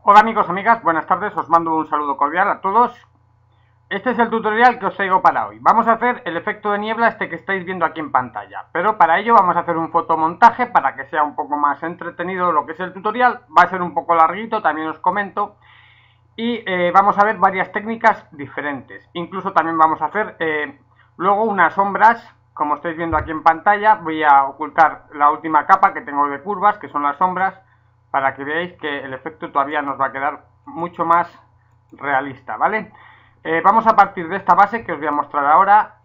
Hola amigos, amigas, buenas tardes, os mando un saludo cordial a todos. Este es el tutorial que os traigo para hoy. Vamos a hacer el efecto de niebla este que estáis viendo aquí en pantalla, pero para ello vamos a hacer un fotomontaje para que sea un poco más entretenido lo que es el tutorial. Va a ser un poco larguito, también os comento, y vamos a ver varias técnicas diferentes. Incluso también vamos a hacer luego unas sombras, como estáis viendo aquí en pantalla. Voy a ocultar la última capa que tengo de curvas, que son las sombras, para que veáis que el efecto todavía nos va a quedar mucho más realista, ¿vale? Vamos a partir de esta base que os voy a mostrar ahora,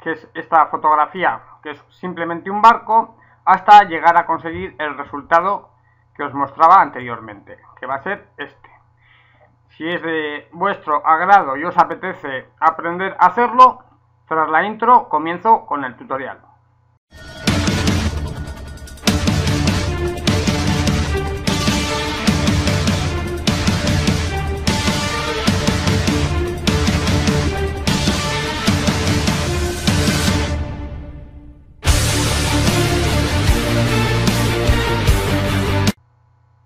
que es esta fotografía, que es simplemente un barco, hasta llegar a conseguir el resultado que os mostraba anteriormente, que va a ser este. Si es de vuestro agrado y os apetece aprender a hacerlo, tras la intro comienzo con el tutorial.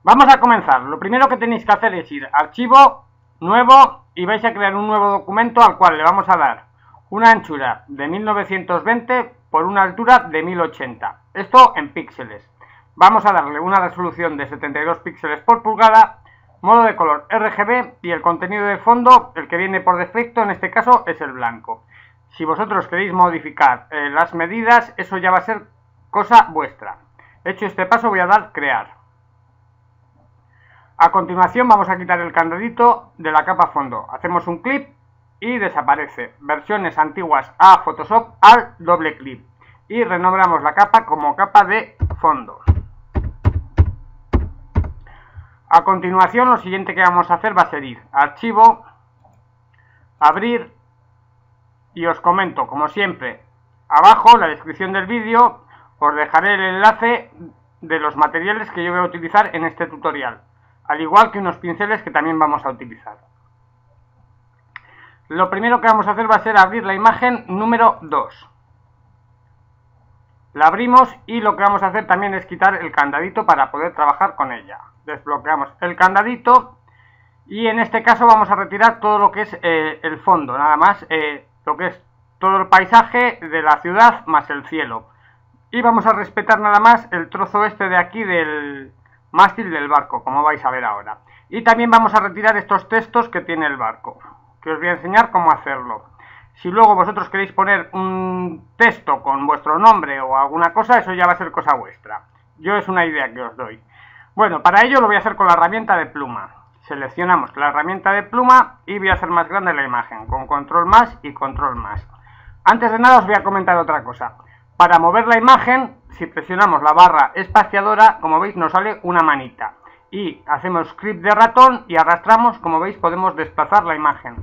Vamos a comenzar. Lo primero que tenéis que hacer es ir a archivo, nuevo, y vais a crear un nuevo documento al cual le vamos a dar una anchura de 1920 por una altura de 1080. Esto en píxeles. Vamos a darle una resolución de 72 píxeles por pulgada, modo de color RGB y el contenido de fondo, el que viene por defecto en este caso, es el blanco. Si vosotros queréis modificar las medidas, eso ya va a ser cosa vuestra. Hecho este paso, voy a dar crear. A continuación vamos a quitar el candadito de la capa fondo. Hacemos un clic y desaparece. Versiones antiguas a Photoshop al doble clic. Y renombramos la capa como capa de fondo. A continuación lo siguiente que vamos a hacer va a ser ir a archivo, abrir, y os comento, como siempre, abajo en la descripción del vídeo os dejaré el enlace de los materiales que yo voy a utilizar en este tutorial, al igual que unos pinceles que también vamos a utilizar. Lo primero que vamos a hacer va a ser abrir la imagen número 2. La abrimos y lo que vamos a hacer también es quitar el candadito para poder trabajar con ella. Desbloqueamos el candadito y en este caso vamos a retirar todo lo que es el fondo, nada más lo que es todo el paisaje de la ciudad más el cielo. Y vamos a respetar nada más el trozo este de aquí del mástil del barco, como vais a ver ahora. Y también vamos a retirar estos textos que tiene el barco, que os voy a enseñar cómo hacerlo. Si luego vosotros queréis poner un texto con vuestro nombre o alguna cosa, eso ya va a ser cosa vuestra. Yo es una idea que os doy. Bueno, para ello lo voy a hacer con la herramienta de pluma. Seleccionamos la herramienta de pluma y voy a hacer más grande la imagen, con control más y control más. Antes de nada os voy a comentar otra cosa. Para mover la imagen, si presionamos la barra espaciadora, como veis nos sale una manita. Y hacemos clic de ratón y arrastramos, como veis podemos desplazar la imagen.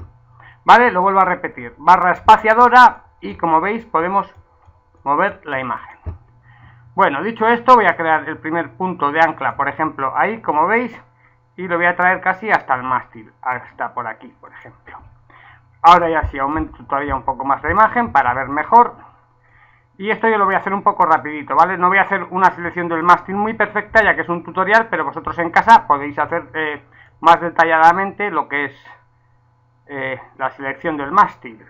¿Vale? Lo vuelvo a repetir. Barra espaciadora y como veis podemos mover la imagen. Bueno, dicho esto, voy a crear el primer punto de ancla, por ejemplo, ahí, como veis, y lo voy a traer casi hasta el mástil, hasta por aquí, por ejemplo. Ahora ya sí aumento todavía un poco más la imagen para ver mejor. Y esto yo lo voy a hacer un poco rapidito, ¿vale? No voy a hacer una selección del mástil muy perfecta, ya que es un tutorial, pero vosotros en casa podéis hacer más detalladamente lo que es la selección del mástil.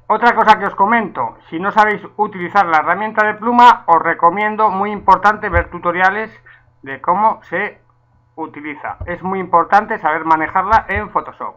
Otra cosa que os comento, si no sabéis utilizar la herramienta de pluma, os recomiendo, muy importante, ver tutoriales de cómo se utiliza. Es muy importante saber manejarla en Photoshop.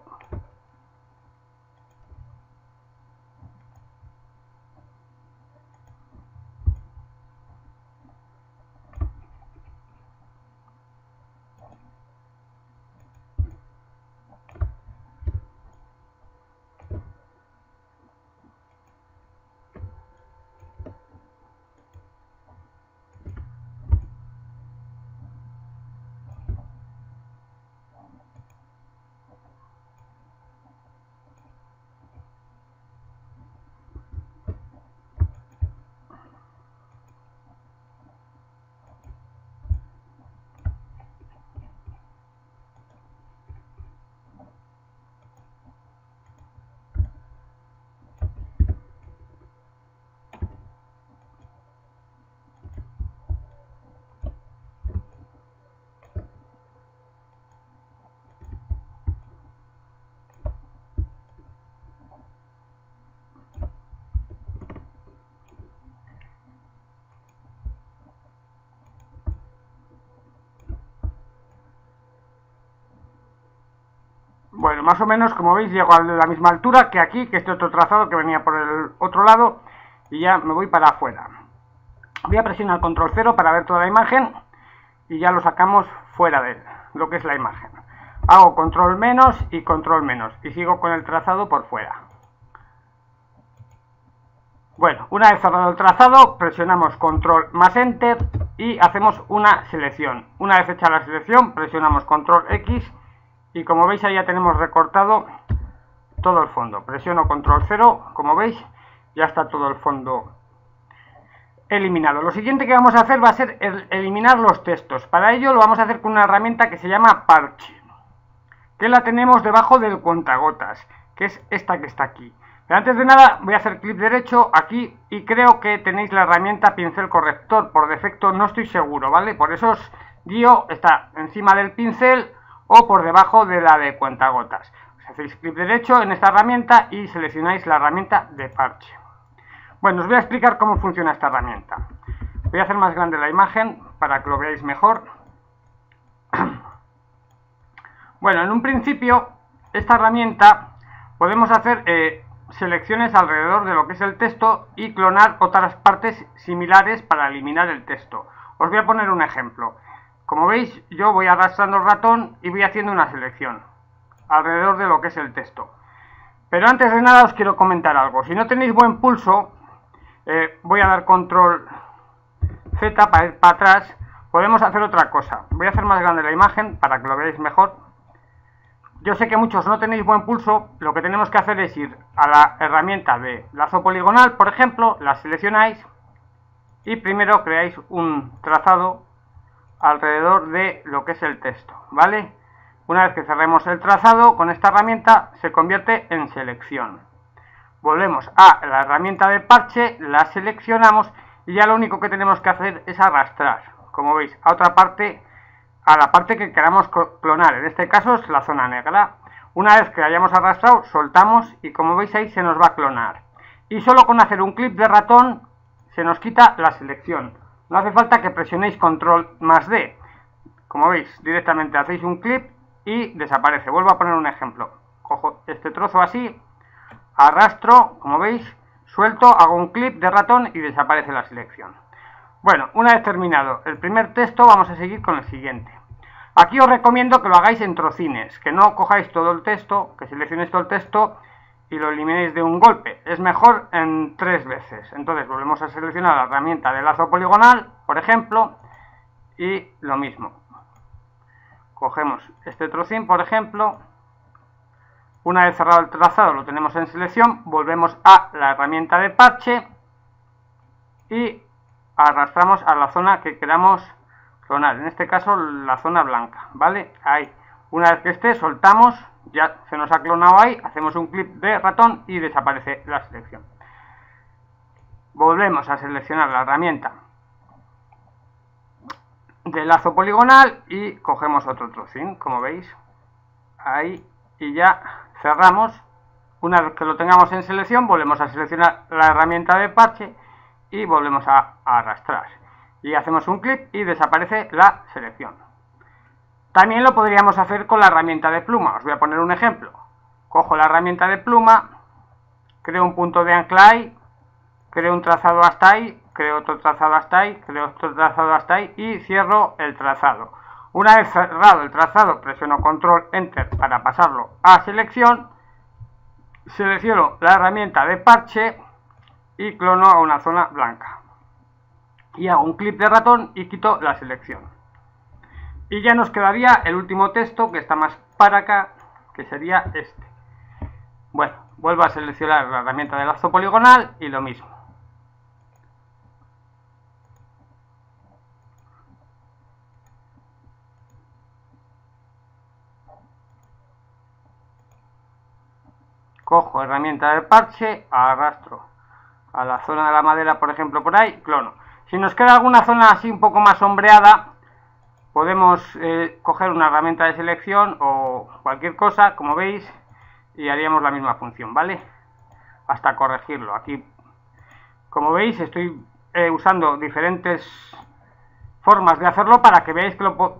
Bueno, más o menos, como veis, llego a la misma altura que aquí, que este otro trazado que venía por el otro lado, y ya me voy para afuera. Voy a presionar control 0 para ver toda la imagen y ya lo sacamos fuera de lo que es la imagen. Hago control menos y control menos y sigo con el trazado por fuera. Bueno, una vez cerrado el trazado, presionamos control más enter y hacemos una selección. Una vez hecha la selección, presionamos control X y como veis ahí ya tenemos recortado todo el fondo. Presiono control 0, como veis, ya está todo el fondo eliminado. Lo siguiente que vamos a hacer va a ser eliminar los textos. Para ello lo vamos a hacer con una herramienta que se llama parche, que la tenemos debajo del cuentagotas, que es esta que está aquí. Pero antes de nada voy a hacer clic derecho aquí y creo que tenéis la herramienta pincel corrector. Por defecto no estoy seguro, ¿vale? Por eso os guío, está encima del pincel o por debajo de la de cuentagotas. Os hacéis clic derecho en esta herramienta y seleccionáis la herramienta de parche. Bueno, os voy a explicar cómo funciona esta herramienta. Voy a hacer más grande la imagen para que lo veáis mejor. Bueno, en un principio, esta herramienta podemos hacer selecciones alrededor de lo que es el texto y clonar otras partes similares para eliminar el texto. Os voy a poner un ejemplo. Como veis, yo voy arrastrando el ratón y voy haciendo una selección alrededor de lo que es el texto. Pero antes de nada os quiero comentar algo. Si no tenéis buen pulso, voy a dar control Z para ir para atrás. Podemos hacer otra cosa. Voy a hacer más grande la imagen para que lo veáis mejor. Yo sé que muchos no tenéis buen pulso. Lo que tenemos que hacer es ir a la herramienta de lazo poligonal, por ejemplo, la seleccionáis y primero creáis un trazado alrededor de lo que es el texto, ¿vale? Una vez que cerremos el trazado con esta herramienta se convierte en selección. Volvemos a la herramienta de parche, la seleccionamos y ya lo único que tenemos que hacer es arrastrar, como veis, a otra parte, a la parte que queramos clonar. En este caso es la zona negra. Una vez que hayamos arrastrado, soltamos y como veis ahí se nos va a clonar. Y solo con hacer un clic de ratón se nos quita la selección. No hace falta que presionéis control más D. Como veis, directamente hacéis un clic y desaparece. Vuelvo a poner un ejemplo. Cojo este trozo así, arrastro, como veis, suelto, hago un clic de ratón y desaparece la selección. Bueno, una vez terminado el primer texto, vamos a seguir con el siguiente. Aquí os recomiendo que lo hagáis en trocines, que no cojáis todo el texto, que seleccionéis todo el texto y lo eliminéis de un golpe. Es mejor en 3 veces. Entonces volvemos a seleccionar la herramienta de lazo poligonal, por ejemplo, y lo mismo. Cogemos este trocín, por ejemplo. Una vez cerrado el trazado, lo tenemos en selección, volvemos a la herramienta de parche y arrastramos a la zona que queramos clonar, en este caso la zona blanca, ¿vale? Ahí, una vez que esté, soltamos, ya se nos ha clonado ahí, hacemos un clic de ratón y desaparece la selección. Volvemos a seleccionar la herramienta de lazo poligonal y cogemos otro trocín, como veis, ahí, y ya cerramos. Una vez que lo tengamos en selección, volvemos a seleccionar la herramienta de parche y volvemos a arrastrar y hacemos un clic y desaparece la selección. También lo podríamos hacer con la herramienta de pluma. Os voy a poner un ejemplo. Cojo la herramienta de pluma, creo un punto de ancla ahí, creo un trazado hasta ahí, creo otro trazado hasta ahí, creo otro trazado hasta ahí y cierro el trazado. Una vez cerrado el trazado, presiono control enter para pasarlo a selección, selecciono la herramienta de parche y clono a una zona blanca y hago un clic de ratón y quito la selección y ya nos quedaría el último texto que está más para acá, que sería este. Bueno, vuelvo a seleccionar la herramienta de lazo poligonal y lo mismo. Cojo herramienta de parche, arrastro a la zona de la madera, por ejemplo, por ahí, clono. Si nos queda alguna zona así un poco más sombreada, podemos coger una herramienta de selección o cualquier cosa, como veis, y haríamos la misma función, ¿vale? Hasta corregirlo. Aquí, como veis, estoy usando diferentes formas de hacerlo para que veáis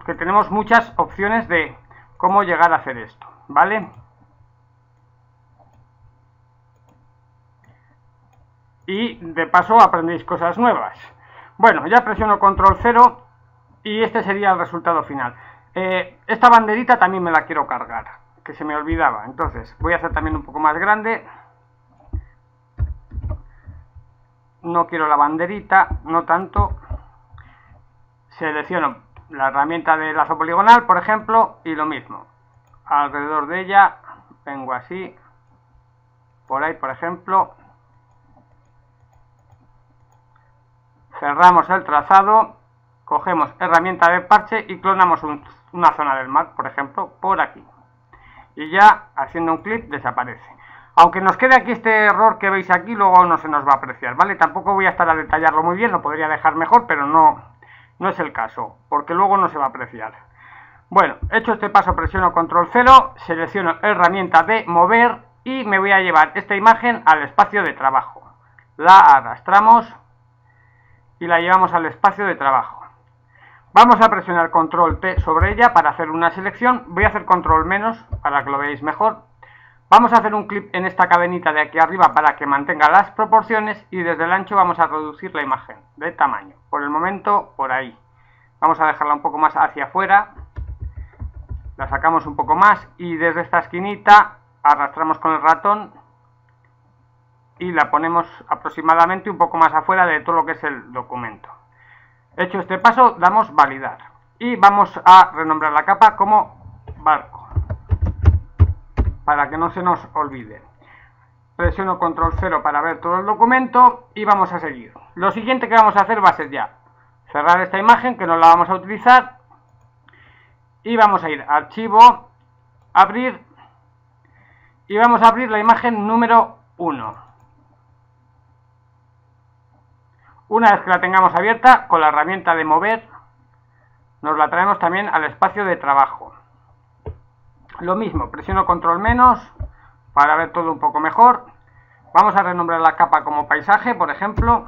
que tenemos muchas opciones de cómo llegar a hacer esto, ¿vale? y de paso aprendéis cosas nuevas. Bueno, ya presiono control 0 y este sería el resultado final. Esta banderita también me la quiero cargar, que se me olvidaba. Entonces voy a hacer también un poco más grande. No quiero la banderita, no tanto. Selecciono la herramienta de lazo poligonal, por ejemplo, y lo mismo. Alrededor de ella vengo así, por ahí, por ejemplo. Cerramos el trazado, cogemos herramienta de parche y clonamos una zona del map, por ejemplo, por aquí. Y ya, haciendo un clic, desaparece. Aunque nos quede aquí este error que veis aquí, luego no se nos va a apreciar, ¿vale? Tampoco voy a estar a detallarlo muy bien, lo podría dejar mejor, pero no es el caso, porque luego no se va a apreciar. Bueno, hecho este paso, presiono control 0, selecciono herramienta de mover y me voy a llevar esta imagen al espacio de trabajo. La arrastramos y la llevamos al espacio de trabajo. Vamos a presionar control T sobre ella para hacer una selección. Voy a hacer control menos para que lo veáis mejor. Vamos a hacer un clic en esta cadenita de aquí arriba para que mantenga las proporciones y desde el ancho vamos a reducir la imagen de tamaño. Por el momento, por ahí. Vamos a dejarla un poco más hacia afuera. La sacamos un poco más y desde esta esquinita arrastramos con el ratón y la ponemos aproximadamente un poco más afuera de todo lo que es el documento. Hecho este paso, damos validar y vamos a renombrar la capa como barco para que no se nos olvide. Presiono control 0 para ver todo el documento y vamos a seguir. Lo siguiente que vamos a hacer va a ser ya cerrar esta imagen, que no la vamos a utilizar, y vamos a ir a archivo, abrir, y vamos a abrir la imagen número 1. Una vez que la tengamos abierta, con la herramienta de mover, nos la traemos también al espacio de trabajo. Lo mismo, presiono control menos para ver todo un poco mejor. Vamos a renombrar la capa como paisaje, por ejemplo.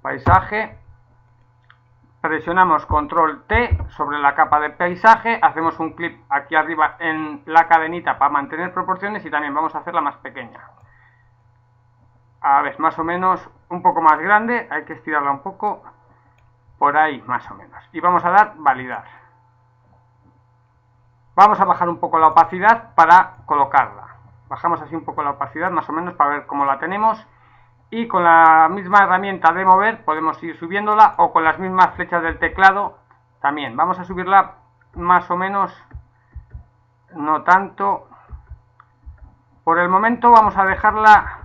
Paisaje. Presionamos control T sobre la capa de paisaje. Hacemos un clic aquí arriba en la cadenita para mantener proporciones y también vamos a hacerla más pequeña. A ver, más o menos un poco más grande. Hay que estirarla un poco. Por ahí, más o menos. Y vamos a dar validar. Vamos a bajar un poco la opacidad para colocarla. Bajamos así un poco la opacidad, más o menos, para ver cómo la tenemos. Y con la misma herramienta de mover podemos ir subiéndola, o con las mismas flechas del teclado también. Vamos a subirla más o menos, no tanto. Por el momento vamos a dejarla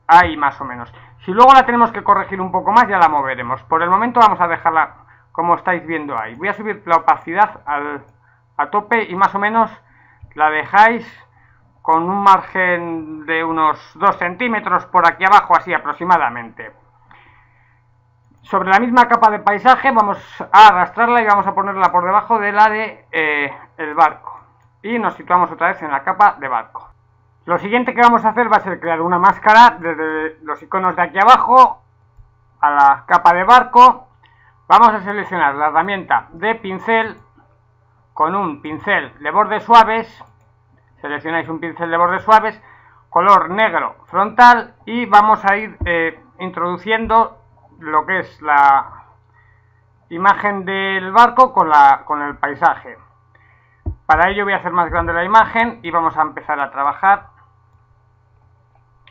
ahí más o menos. Si luego la tenemos que corregir un poco más, ya la moveremos. Por el momento vamos a dejarla como estáis viendo ahí. Voy a subir la opacidad a tope y más o menos la dejáis con un margen de unos 2 centímetros por aquí abajo, así aproximadamente. Sobre la misma capa de paisaje vamos a arrastrarla y vamos a ponerla por debajo de la de el barco. Y nos situamos otra vez en la capa de barco. Lo siguiente que vamos a hacer va a ser crear una máscara desde los iconos de aquí abajo a la capa de barco. Vamos a seleccionar la herramienta de pincel con un pincel de bordes suaves. Seleccionáis un pincel de bordes suaves, color negro frontal y vamos a ir introduciendo lo que es la imagen del barco con el paisaje. Para ello voy a hacer más grande la imagen y vamos a empezar a trabajar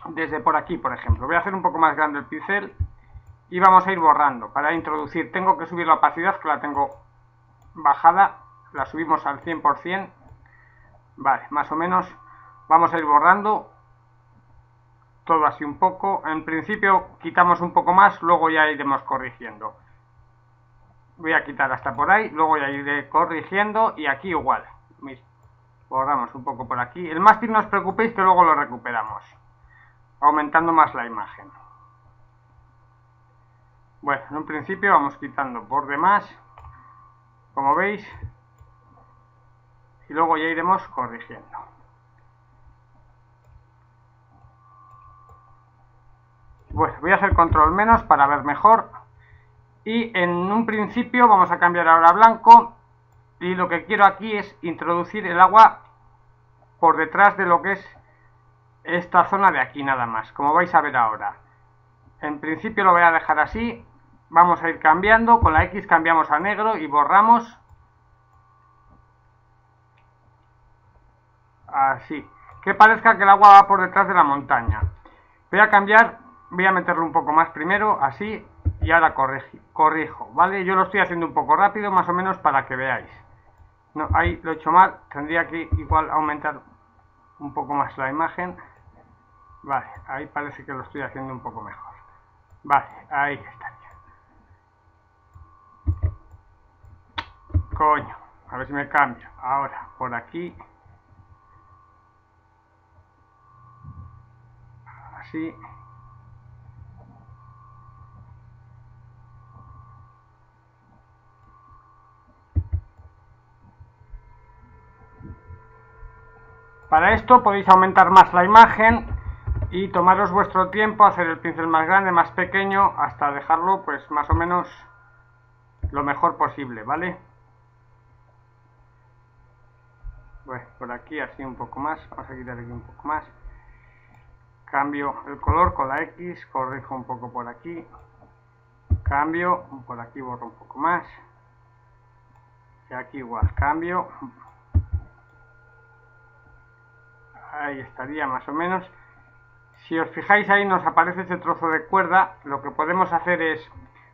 desde por aquí, por ejemplo. Voy a hacer un poco más grande el pincel y vamos a ir borrando para introducir. Tengo que subir la opacidad, que la tengo bajada, la subimos al 100%. Vale, más o menos. Vamos a ir borrando todo así un poco. En principio quitamos un poco más, luego ya iremos corrigiendo. Voy a quitar hasta por ahí, luego ya iré corrigiendo y aquí igual. Borramos un poco por aquí. El mástil no os preocupéis que luego lo recuperamos, aumentando más la imagen. Bueno, en un principio vamos quitando por demás, como veis, y luego ya iremos corrigiendo. Bueno, voy a hacer control menos para ver mejor. Y en un principio vamos a cambiar ahora a blanco. Y lo que quiero aquí es introducir el agua por detrás de lo que es esta zona de aquí nada más, como vais a ver ahora. En principio lo voy a dejar así. Vamos a ir cambiando, con la X cambiamos a negro y borramos. Así, que parezca que el agua va por detrás de la montaña. Voy a cambiar, voy a meterlo un poco más primero, así, y ahora corrijo, ¿vale? Yo lo estoy haciendo un poco rápido, más o menos, para que veáis. No, ahí lo he hecho mal, tendría que igual aumentar un poco más la imagen. Vale, ahí parece que lo estoy haciendo un poco mejor. Vale, ahí estaría. Coño, a ver si me cambia. Ahora, por aquí. Así. Para esto podéis aumentar más la imagen y tomaros vuestro tiempo, hacer el pincel más grande, más pequeño, hasta dejarlo pues más o menos lo mejor posible, ¿vale? Bueno, por aquí así un poco más, vamos a quitar aquí un poco más. Cambio el color con la X, corrijo un poco por aquí. Cambio, por aquí borro un poco más. Y aquí igual, cambio. Ahí estaría más o menos. Si os fijáis ahí nos aparece ese trozo de cuerda. Lo que podemos hacer es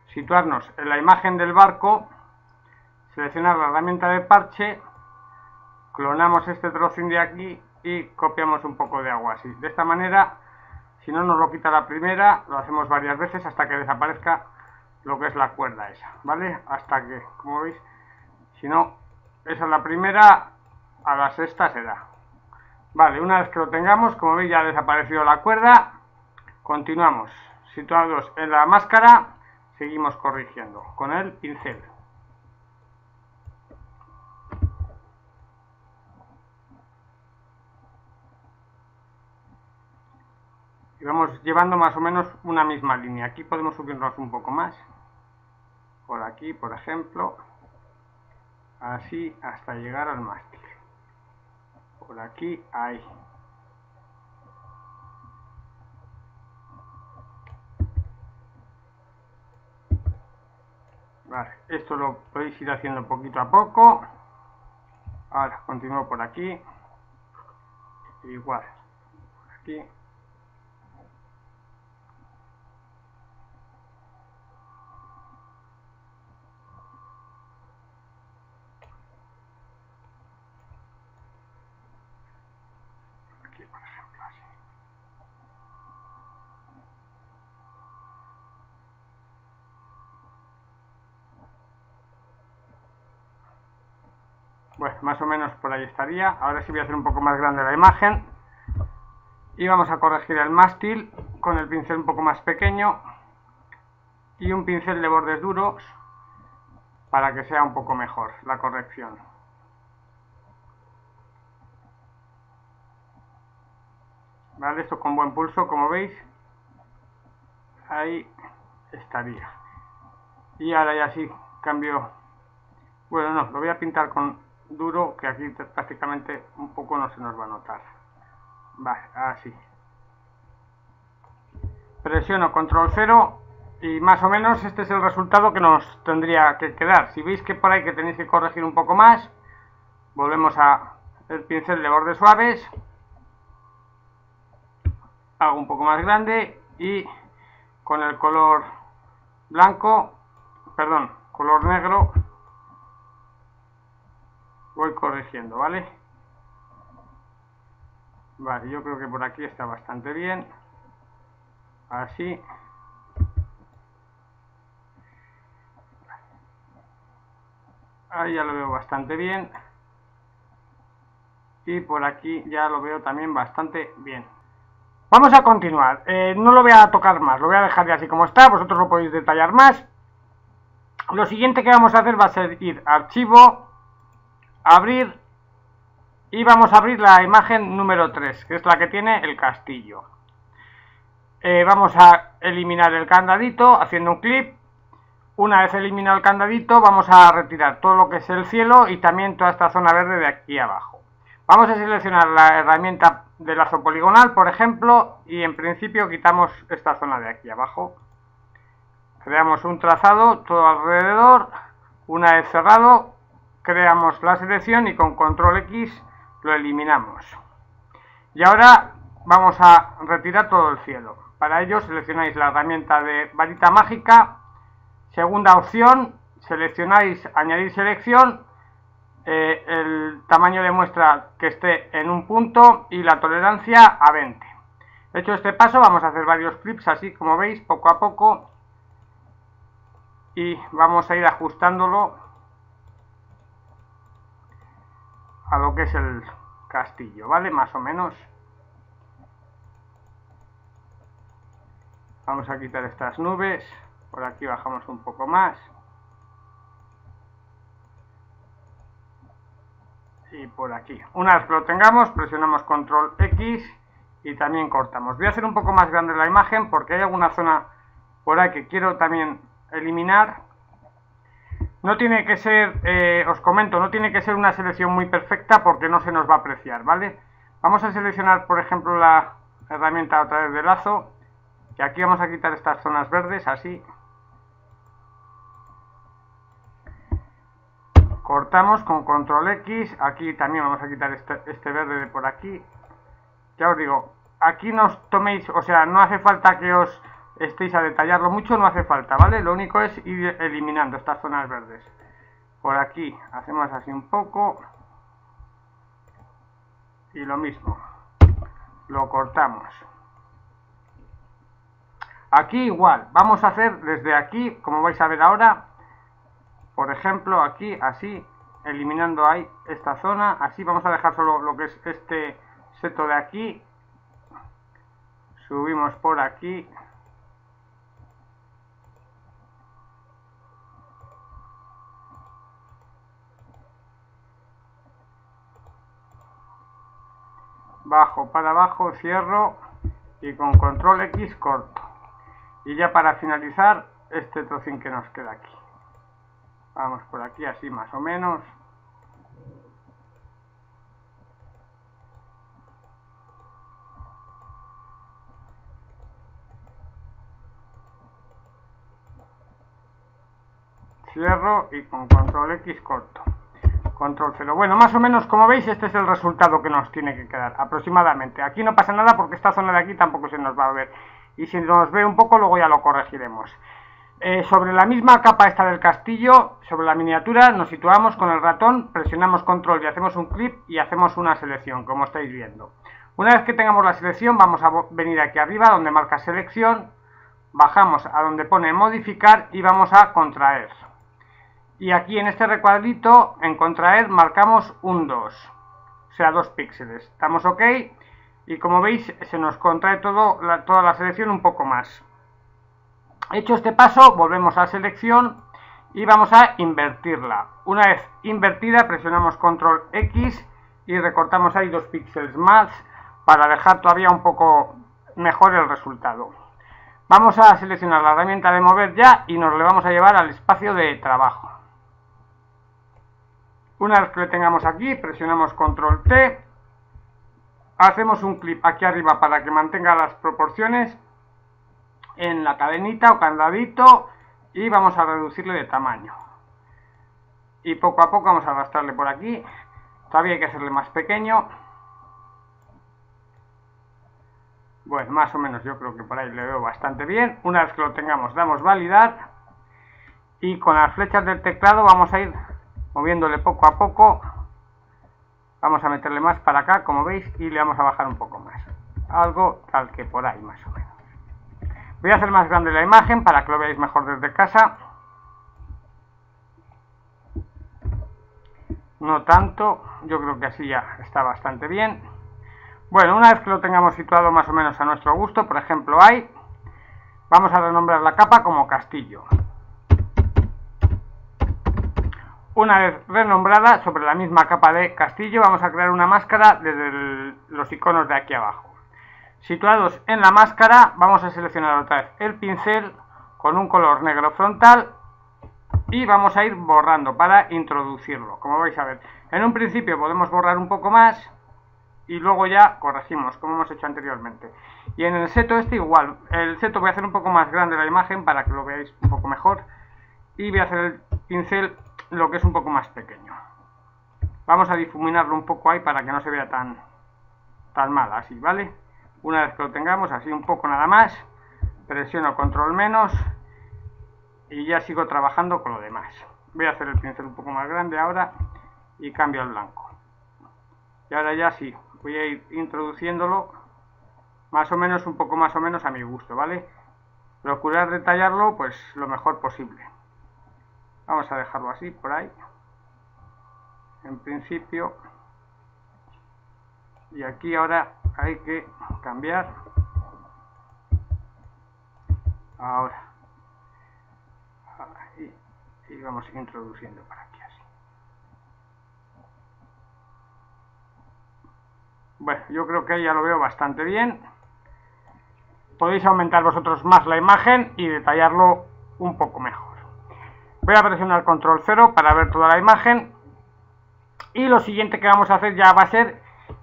situarnos en la imagen del barco, seleccionar la herramienta de parche, clonamos este trocín de aquí y copiamos un poco de agua así. De esta manera, si no nos lo quita la primera, lo hacemos varias veces hasta que desaparezca lo que es la cuerda esa, ¿vale? Hasta que, como veis, si no, esa es la primera, a la sexta se da. Vale, una vez que lo tengamos, como veis ya ha desaparecido la cuerda, continuamos. Situados en la máscara, seguimos corrigiendo con el pincel. Y vamos llevando más o menos una misma línea. Aquí podemos subirnos un poco más. Por aquí, por ejemplo. Así hasta llegar al mástil. Por aquí, ahí. Vale, esto lo podéis ir haciendo poquito a poco. Ahora continúo por aquí. Igual. Por aquí. Por ejemplo, así. Bueno, más o menos por ahí estaría. Ahora sí voy a hacer un poco más grande la imagen. Y vamos a corregir el mástil con el pincel un poco más pequeño. Y un pincel de bordes duros para que sea un poco mejor la corrección. Vale, esto con buen pulso, como veis. Ahí estaría. Y ahora ya sí, cambio. Bueno, no, lo voy a pintar con duro, que aquí prácticamente un poco no se nos va a notar. Vale, así. Presiono control 0 y más o menos este es el resultado que nos tendría que quedar. Si veis que por ahí que tenéis que corregir un poco más, volvemos a el pincel de bordes suaves. Hago un poco más grande y con el color blanco, perdón, color negro, voy corrigiendo, ¿vale? Vale, yo creo que por aquí está bastante bien. Así. Ahí ya lo veo bastante bien. Y por aquí ya lo veo también bastante bien. Vamos a continuar. No lo voy a tocar más, lo voy a dejar ya así como está. Vosotros lo podéis detallar más. Lo siguiente que vamos a hacer va a ser ir a archivo, abrir, y vamos a abrir la imagen número 3, que es la que tiene el castillo. Vamos a eliminar el candadito haciendo un clic. Una vez eliminado el candadito, vamos a retirar todo lo que es el cielo y también toda esta zona verde de aquí abajo. Vamos a seleccionar la herramienta de lazo poligonal, por ejemplo, y en principio quitamos esta zona de aquí abajo. Creamos un trazado todo alrededor. Una vez cerrado, creamos la selección y con control X lo eliminamos. Y ahora vamos a retirar todo el cielo. Para ello seleccionáis la herramienta de varita mágica. Segunda opción, seleccionáis añadir selección. El tamaño de muestra que esté en un punto y la tolerancia a 20. Hecho este paso, vamos a hacer varios clips así como veis, poco a poco, y vamos a ir ajustándolo a lo que es el castillo, ¿vale? Más o menos. Vamos a quitar estas nubes, por aquí bajamos un poco más. Y por aquí. Una vez que lo tengamos, presionamos control X y también cortamos. Voy a hacer un poco más grande la imagen porque hay alguna zona por ahí que quiero también eliminar. No tiene que ser, os comento, no tiene que ser una selección muy perfecta porque no se nos va a apreciar, ¿vale? Vamos a seleccionar, por ejemplo, la herramienta otra vez de lazo. Y aquí vamos a quitar estas zonas verdes, así. Cortamos con control X, aquí también vamos a quitar este verde de por aquí. Ya os digo, aquí no os toméis, o sea, no hace falta que os estéis a detallarlo mucho, no hace falta, ¿vale? Lo único es ir eliminando estas zonas verdes. Por aquí hacemos así un poco. Y lo mismo, lo cortamos. Aquí igual, vamos a hacer desde aquí, como vais a ver ahora. Por ejemplo, aquí, así, eliminando ahí esta zona, así vamos a dejar solo lo que es este seto de aquí. Subimos por aquí. Bajo para abajo, cierro y con control X corto. Y ya para finalizar, este trocín que nos queda aquí. Vamos por aquí, así más o menos. Cierro y con control X corto. Control 0. Bueno, más o menos como veis, este es el resultado que nos tiene que quedar, aproximadamente. Aquí no pasa nada porque esta zona de aquí tampoco se nos va a ver. Y si nos ve un poco, luego ya lo corregiremos. Sobre la misma capa esta del castillo, sobre la miniatura, nos situamos con el ratón, presionamos control y hacemos un clip y hacemos una selección, como estáis viendo. Una vez que tengamos la selección, vamos a venir aquí arriba donde marca selección, bajamos a donde pone modificar y vamos a contraer. Y aquí en este recuadrito, en contraer, marcamos un 2, o sea 2 píxeles. Damos OK y como veis se nos contrae toda la selección un poco más. Hecho este paso, volvemos a selección y vamos a invertirla. Una vez invertida, presionamos control X y recortamos ahí 2 píxeles más para dejar todavía un poco mejor el resultado. Vamos a seleccionar la herramienta de mover ya y nos le vamos a llevar al espacio de trabajo. Una vez que le tengamos aquí, presionamos control T, hacemos un clip aquí arriba para que mantenga las proporciones en la cadenita o candadito y vamos a reducirle de tamaño. Y poco a poco vamos a arrastrarle por aquí, todavía hay que hacerle más pequeño. Bueno, más o menos yo creo que por ahí le veo bastante bien. Una vez que lo tengamos, damos validar y con las flechas del teclado vamos a ir moviéndole poco a poco. Vamos a meterle más para acá, como veis, y le vamos a bajar un poco más. Algo tal que por ahí, más o menos. Voy a hacer más grande la imagen para que lo veáis mejor desde casa. No tanto, yo creo que así ya está bastante bien. Bueno, una vez que lo tengamos situado más o menos a nuestro gusto, por ejemplo ahí, vamos a renombrar la capa como castillo. Una vez renombrada, sobre la misma capa de castillo, vamos a crear una máscara desde los iconos de aquí abajo. Situados en la máscara, vamos a seleccionar otra vez el pincel con un color negro frontal y vamos a ir borrando para introducirlo. Como vais a ver, en un principio podemos borrar un poco más y luego ya corregimos, como hemos hecho anteriormente. Y en el seto este igual, el seto voy a hacer un poco más grande la imagen para que lo veáis un poco mejor, y voy a hacer el pincel lo que es un poco más pequeño. Vamos a difuminarlo un poco ahí para que no se vea tan mal, así, ¿vale? Una vez que lo tengamos, así un poco nada más, presiono control menos y ya sigo trabajando con lo demás. Voy a hacer el pincel un poco más grande ahora y cambio al blanco. Y ahora ya sí, voy a ir introduciéndolo más o menos, un poco más o menos a mi gusto, ¿vale? Procurar detallarlo pues lo mejor posible. Vamos a dejarlo así, por ahí. En principio. Y aquí ahora hay que cambiar. Ahora. Y vamos introduciendo por aquí así. Bueno, yo creo que ahí ya lo veo bastante bien. Podéis aumentar vosotros más la imagen y detallarlo un poco mejor. Voy a presionar control 0 para ver toda la imagen. Y lo siguiente que vamos a hacer ya va a ser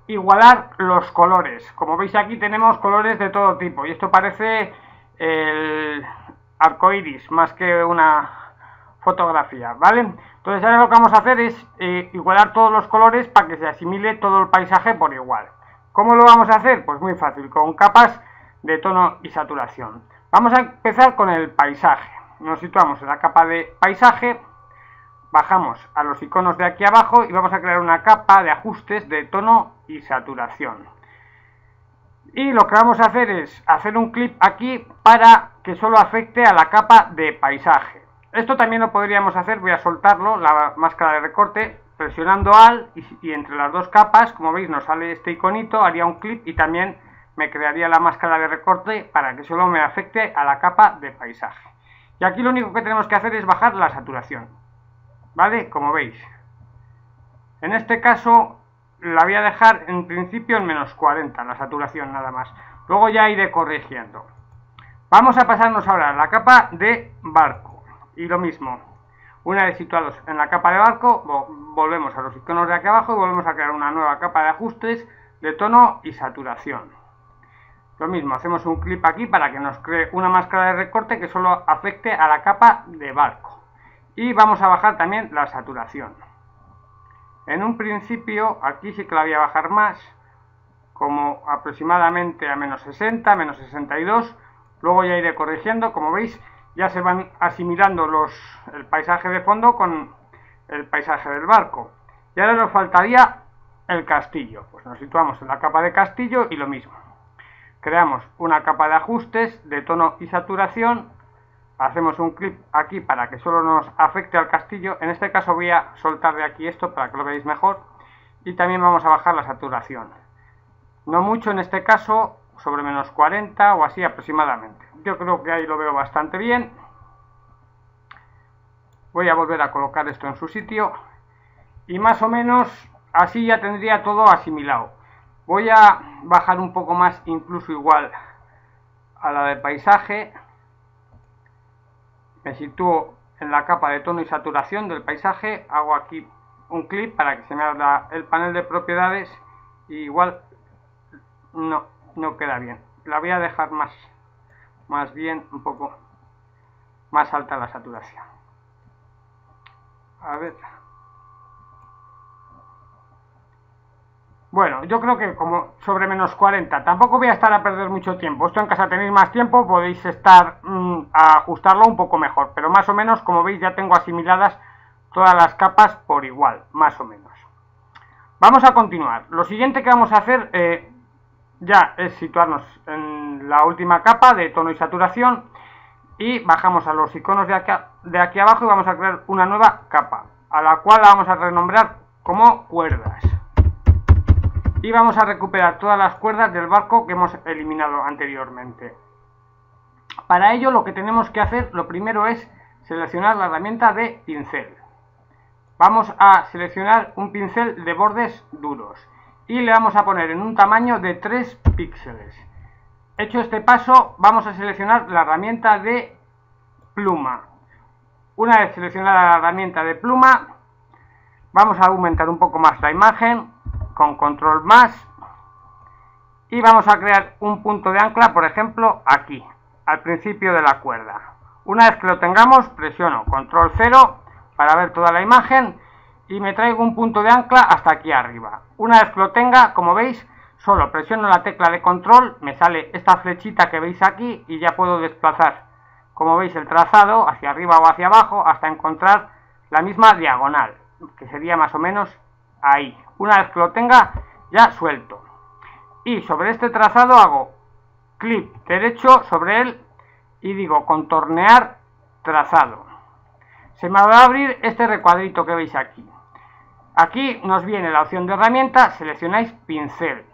igualar los colores. Como veis aquí tenemos colores de todo tipo. Y esto parece el arco iris más que una fotografía, ¿vale? Entonces ahora lo que vamos a hacer es igualar todos los colores para que se asimile todo el paisaje por igual. ¿Cómo lo vamos a hacer? Pues muy fácil, con capas de tono y saturación. Vamos a empezar con el paisaje. Nos situamos en la capa de paisaje, bajamos a los iconos de aquí abajo y vamos a crear una capa de ajustes de tono y saturación. Y lo que vamos a hacer es hacer un clip aquí para que solo afecte a la capa de paisaje. Esto también lo podríamos hacer, voy a soltarlo, la máscara de recorte, presionando Alt y entre las dos capas, como veis nos sale este iconito, haría un clip y también me crearía la máscara de recorte para que solo me afecte a la capa de paisaje. Y aquí lo único que tenemos que hacer es bajar la saturación, ¿vale? Como veis. En este caso la voy a dejar en principio en menos 40, la saturación nada más. Luego ya iré corrigiendo. Vamos a pasarnos ahora a la capa de barco. Y lo mismo, una vez situados en la capa de barco, volvemos a los iconos de aquí abajo y volvemos a crear una nueva capa de ajustes de tono y saturación. Lo mismo, hacemos un clip aquí para que nos cree una máscara de recorte que solo afecte a la capa de barco. Y vamos a bajar también la saturación. En un principio, aquí sí que la voy a bajar más, como aproximadamente a menos 60, menos 62. Luego ya iré corrigiendo, como veis. Ya se van asimilando el paisaje de fondo con el paisaje del barco. Y ahora nos faltaría el castillo. Pues nos situamos en la capa de castillo y lo mismo. Creamos una capa de ajustes de tono y saturación. Hacemos un clip aquí para que solo nos afecte al castillo. En este caso voy a soltar de aquí esto para que lo veáis mejor. Y también vamos a bajar la saturación. No mucho en este caso, sobre menos 40 o así aproximadamente. Yo creo que ahí lo veo bastante bien. Voy a volver a colocar esto en su sitio. Y más o menos así ya tendría todo asimilado. Voy a bajar un poco más, incluso igual a la de paisaje. Me sitúo en la capa de tono y saturación del paisaje. Hago aquí un clip para que se me abra el panel de propiedades. Y igual no queda bien. La voy a dejar más bien un poco más alta la saturación. A ver. Bueno, yo creo que como sobre menos 40. Tampoco voy a estar a perder mucho tiempo. Esto en casa tenéis más tiempo, podéis estar a ajustarlo un poco mejor. Pero más o menos, como veis, ya tengo asimiladas todas las capas por igual, más o menos. Vamos a continuar. Lo siguiente que vamos a hacer ya es situarnos en la última capa de tono y saturación y bajamos a los iconos de aquí abajo y vamos a crear una nueva capa, a la cual la vamos a renombrar como cuerdas. Y vamos a recuperar todas las cuerdas del barco que hemos eliminado anteriormente. Para ello lo que tenemos que hacer, lo primero es seleccionar la herramienta de pincel. Vamos a seleccionar un pincel de bordes duros y le vamos a poner en un tamaño de 3 píxeles. Hecho este paso, vamos a seleccionar la herramienta de pluma. Una vez seleccionada la herramienta de pluma, vamos a aumentar un poco más la imagen con control más y vamos a crear un punto de ancla, por ejemplo, aquí, al principio de la cuerda. Una vez que lo tengamos, presiono control 0 para ver toda la imagen y me traigo un punto de ancla hasta aquí arriba. Una vez que lo tenga, como veis, solo presiono la tecla de control, me sale esta flechita que veis aquí y ya puedo desplazar, como veis, el trazado hacia arriba o hacia abajo hasta encontrar la misma diagonal, que sería más o menos ahí. Una vez que lo tenga, ya suelto. Y sobre este trazado hago clic derecho sobre él y digo contornear trazado. Se me va a abrir este recuadrito que veis aquí. Aquí nos viene la opción de herramienta, seleccionáis pincel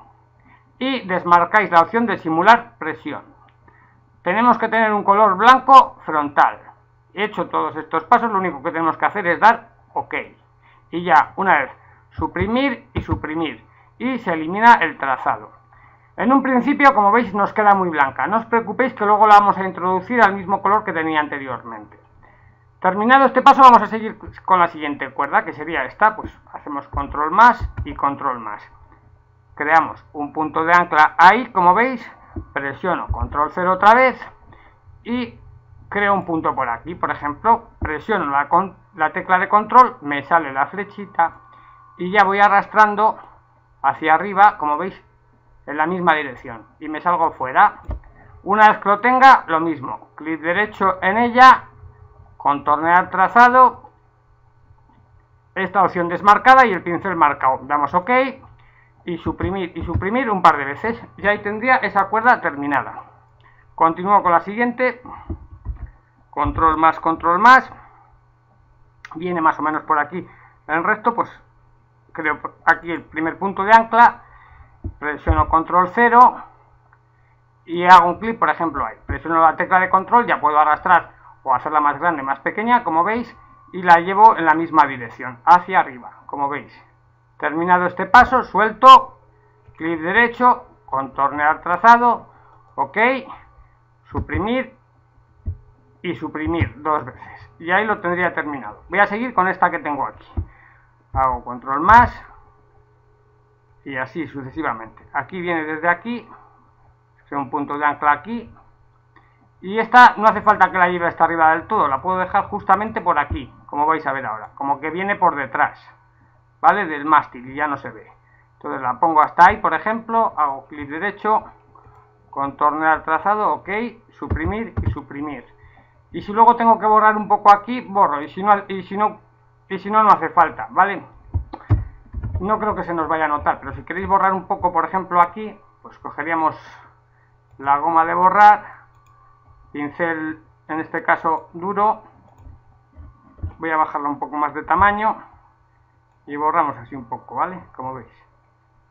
y desmarcáis la opción de simular presión. Tenemos que tener un color blanco frontal. Hecho todos estos pasos, lo único que tenemos que hacer es dar OK. Y ya, una vez, suprimir y suprimir. Y se elimina el trazado. En un principio, como veis, nos queda muy blanca. No os preocupéis que luego la vamos a introducir al mismo color que tenía anteriormente. Terminado este paso, vamos a seguir con la siguiente cuerda, que sería esta. Pues hacemos control más y control más. Creamos un punto de ancla ahí, como veis. Presiono control 0 otra vez y creo un punto por aquí. Por ejemplo, presiono la tecla de control, me sale la flechita y ya voy arrastrando hacia arriba, como veis, en la misma dirección y me salgo fuera. Una vez que lo tenga, lo mismo, clic derecho en ella, contornear trazado, esta opción desmarcada y el pincel marcado, damos OK y suprimir un par de veces. Y ahí tendría esa cuerda terminada. Continúo con la siguiente, control más, viene más o menos por aquí en recto, pues creo aquí el primer punto de ancla, presiono control 0 y hago un clic, por ejemplo ahí, presiono la tecla de control, ya puedo arrastrar o hacerla más grande, más pequeña, como veis, y la llevo en la misma dirección, hacia arriba, como veis. Terminado este paso, suelto, clic derecho, contornear trazado, OK, suprimir y suprimir dos veces. Y ahí lo tendría terminado. Voy a seguir con esta que tengo aquí. Hago control más y así sucesivamente. Aquí viene desde aquí, un punto de ancla aquí. Y esta no hace falta que la lleve hasta arriba del todo, la puedo dejar justamente por aquí, como vais a ver ahora, como que viene por detrás, ¿vale? Del mástil y ya no se ve. Entonces la pongo hasta ahí, por ejemplo, hago clic derecho, contornear trazado, OK, suprimir y suprimir. Y si luego tengo que borrar un poco aquí, borro, y si no, no hace falta, ¿vale? No creo que se nos vaya a notar, pero si queréis borrar un poco, por ejemplo aquí, pues cogeríamos la goma de borrar, pincel en este caso duro, voy a bajarla un poco más de tamaño y borramos así un poco, ¿vale? Como veis,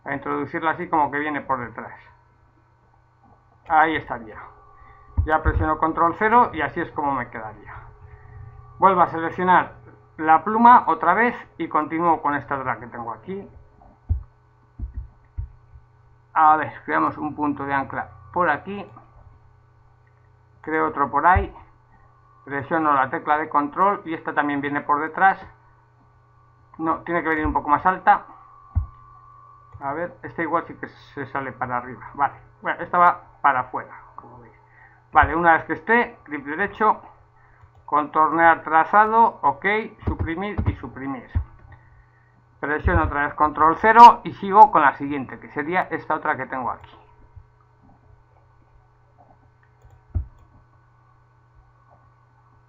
a introducirla así como que viene por detrás. Ahí estaría. Ya presiono control 0 y así es como me quedaría. Vuelvo a seleccionar la pluma otra vez y continúo con esta otra que tengo aquí. A ver, creamos un punto de ancla por aquí, creo otro por ahí, presiono la tecla de control y esta también viene por detrás. No, tiene que venir un poco más alta. A ver, esta igual sí que se sale para arriba. Vale, bueno, esta va para afuera, como veis. Vale, una vez que esté, clic derecho, contornear trazado, OK, suprimir y suprimir. Presiono otra vez control 0 y sigo con la siguiente, que sería esta otra que tengo aquí.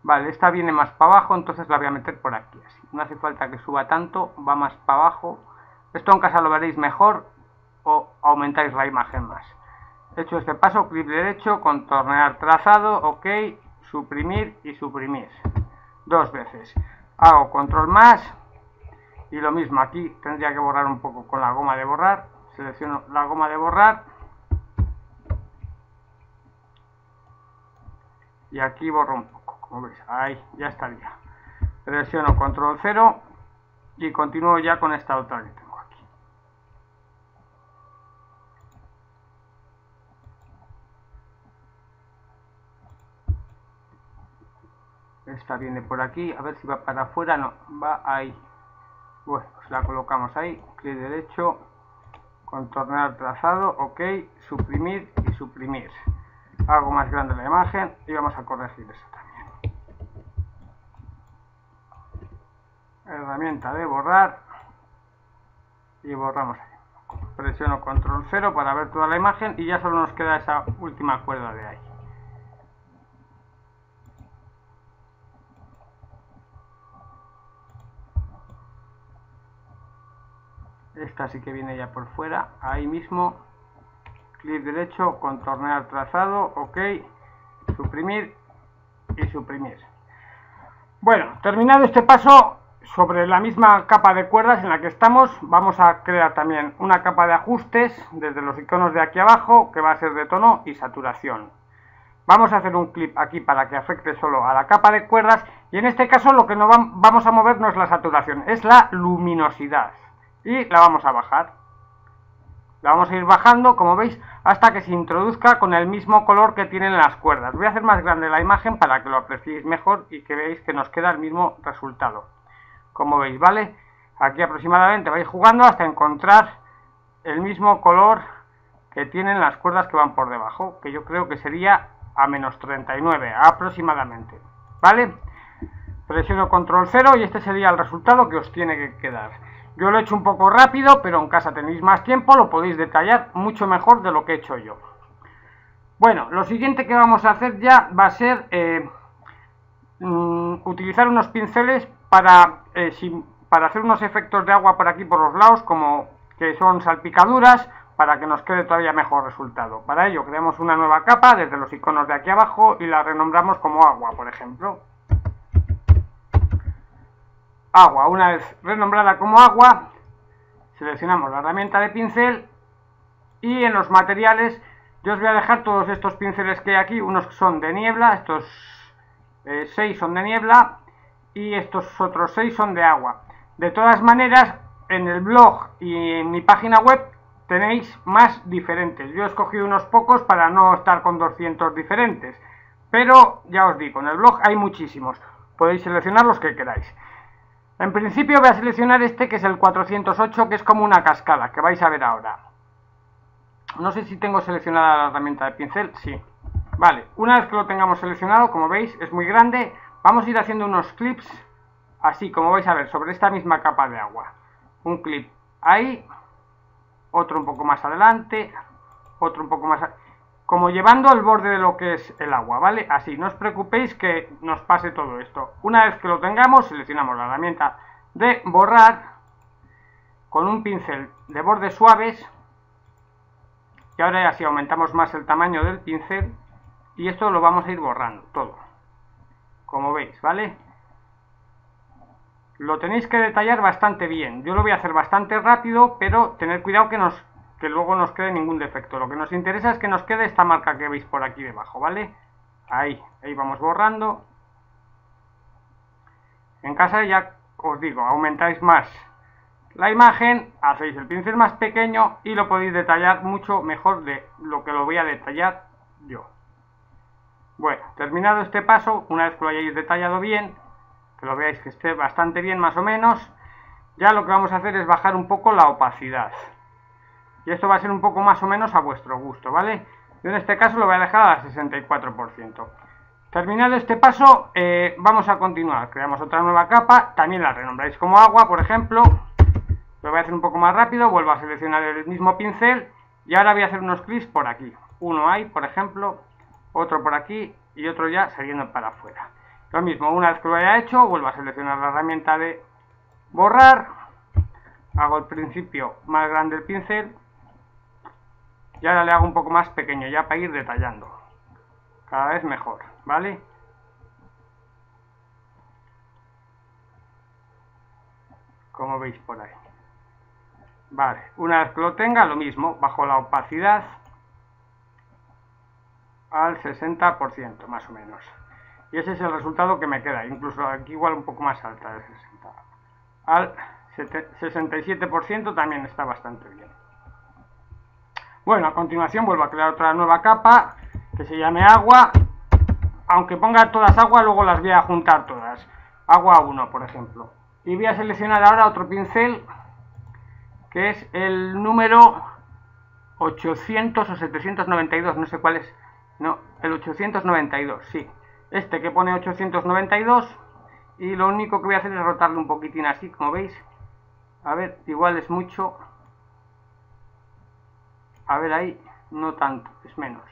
Vale, esta viene más para abajo, entonces la voy a meter por aquí, así. No hace falta que suba tanto, va más para abajo. Esto en casa lo veréis mejor o aumentáis la imagen más. Hecho este paso, clic derecho, contornear trazado, OK, suprimir y suprimir. Dos veces. Hago control más y lo mismo, aquí tendría que borrar un poco con la goma de borrar. Selecciono la goma de borrar y aquí borro un poco, como veis, ahí ya estaría. Presiono control 0 y continúo ya con esta otra que tengo aquí. Esta viene por aquí, a ver si va para afuera, no, va ahí. Bueno, pues la colocamos ahí, clic derecho, contornear trazado, ok, suprimir y suprimir. Hago más grande la imagen y vamos a corregir eso también. Herramienta de borrar y borramos ahí. Presiono control 0 para ver toda la imagen y ya solo nos queda esa última cuerda de ahí. Esta sí que viene ya por fuera, ahí mismo, clic derecho, contornear trazado, ok, suprimir y suprimir. Bueno, terminado este paso, sobre la misma capa de cuerdas en la que estamos, vamos a crear también una capa de ajustes desde los iconos de aquí abajo, que va a ser de tono y saturación. Vamos a hacer un clip aquí para que afecte solo a la capa de cuerdas y en este caso lo que no vamos a mover no es la saturación, es la luminosidad. Y la vamos a bajar. La vamos a ir bajando, como veis, hasta que se introduzca con el mismo color que tienen las cuerdas. Voy a hacer más grande la imagen para que lo apreciéis mejor y que veáis que nos queda el mismo resultado. Como veis, ¿vale? Aquí aproximadamente vais jugando hasta encontrar el mismo color que tienen las cuerdas que van por debajo, que yo creo que sería a menos 39 aproximadamente, ¿vale? Presiono control 0 y este sería el resultado que os tiene que quedar. Yo lo he hecho un poco rápido, pero en casa tenéis más tiempo, lo podéis detallar mucho mejor de lo que he hecho yo. Bueno, lo siguiente que vamos a hacer ya va a ser utilizar unos pinceles para hacer unos efectos de agua por aquí por los lados, como que son salpicaduras, para que nos quede todavía mejor resultado. Para ello creamos una nueva capa desde los iconos de aquí abajo y la renombramos como agua, por ejemplo. Agua, una vez renombrada como agua, seleccionamos la herramienta de pincel y en los materiales yo os voy a dejar todos estos pinceles que hay aquí. Unos son de niebla, estos 6 son de niebla y estos otros 6 son de agua. De todas maneras, en el blog y en mi página web tenéis más diferentes. Yo he escogido unos pocos para no estar con 200 diferentes, pero ya os digo, en el blog hay muchísimos, podéis seleccionar los que queráis. En principio voy a seleccionar este que es el 408, que es como una cascada, que vais a ver ahora. No sé si tengo seleccionada la herramienta de pincel, sí. Vale, una vez que lo tengamos seleccionado, como veis, es muy grande, vamos a ir haciendo unos clips, así como vais a ver, sobre esta misma capa de agua. Un clip ahí, otro un poco más adelante, otro un poco más como llevando el borde de lo que es el agua, ¿vale? Así, no os preocupéis que nos pase todo esto. Una vez que lo tengamos, seleccionamos la herramienta de borrar con un pincel de bordes suaves y ahora ya sí aumentamos más el tamaño del pincel y esto lo vamos a ir borrando todo, como veis, ¿vale? Lo tenéis que detallar bastante bien. Yo lo voy a hacer bastante rápido, pero tener cuidado que luego nos quede ningún defecto. Lo que nos interesa es que nos quede esta marca que veis por aquí debajo, ¿vale? Ahí vamos borrando. En casa ya os digo, aumentáis más la imagen, hacéis el pincel más pequeño y lo podéis detallar mucho mejor de lo que lo voy a detallar yo. Bueno, terminado este paso, una vez que lo hayáis detallado bien, que lo veáis que esté bastante bien más o menos, ya lo que vamos a hacer es bajar un poco la opacidad. Y esto va a ser un poco más o menos a vuestro gusto, ¿vale? Yo en este caso lo voy a dejar al 64%. Terminado este paso, vamos a continuar. Creamos otra nueva capa, también la renombráis como agua, por ejemplo. Lo voy a hacer un poco más rápido, vuelvo a seleccionar el mismo pincel y ahora voy a hacer unos clics por aquí. Uno ahí, por ejemplo, otro por aquí y otro ya saliendo para afuera. Lo mismo, una vez que lo haya hecho, vuelvo a seleccionar la herramienta de borrar. Hago al principio más grande el pincel y ahora le hago un poco más pequeño ya para ir detallando cada vez mejor, ¿vale? Como veis por ahí. Vale, una vez que lo tenga, lo mismo, bajo la opacidad al 60% más o menos. Y ese es el resultado que me queda, incluso aquí igual un poco más alta del 60. Al 67% también está bastante bien. Bueno, a continuación vuelvo a crear otra nueva capa que se llame agua. Aunque ponga todas agua, luego las voy a juntar todas. Agua 1, por ejemplo. Y voy a seleccionar ahora otro pincel que es el número 800 o 792, no sé cuál es. No, el 892, sí. Este que pone 892. Y lo único que voy a hacer es rotarle un poquitín así, como veis. A ver, igual es mucho. A ver ahí, no tanto, es menos.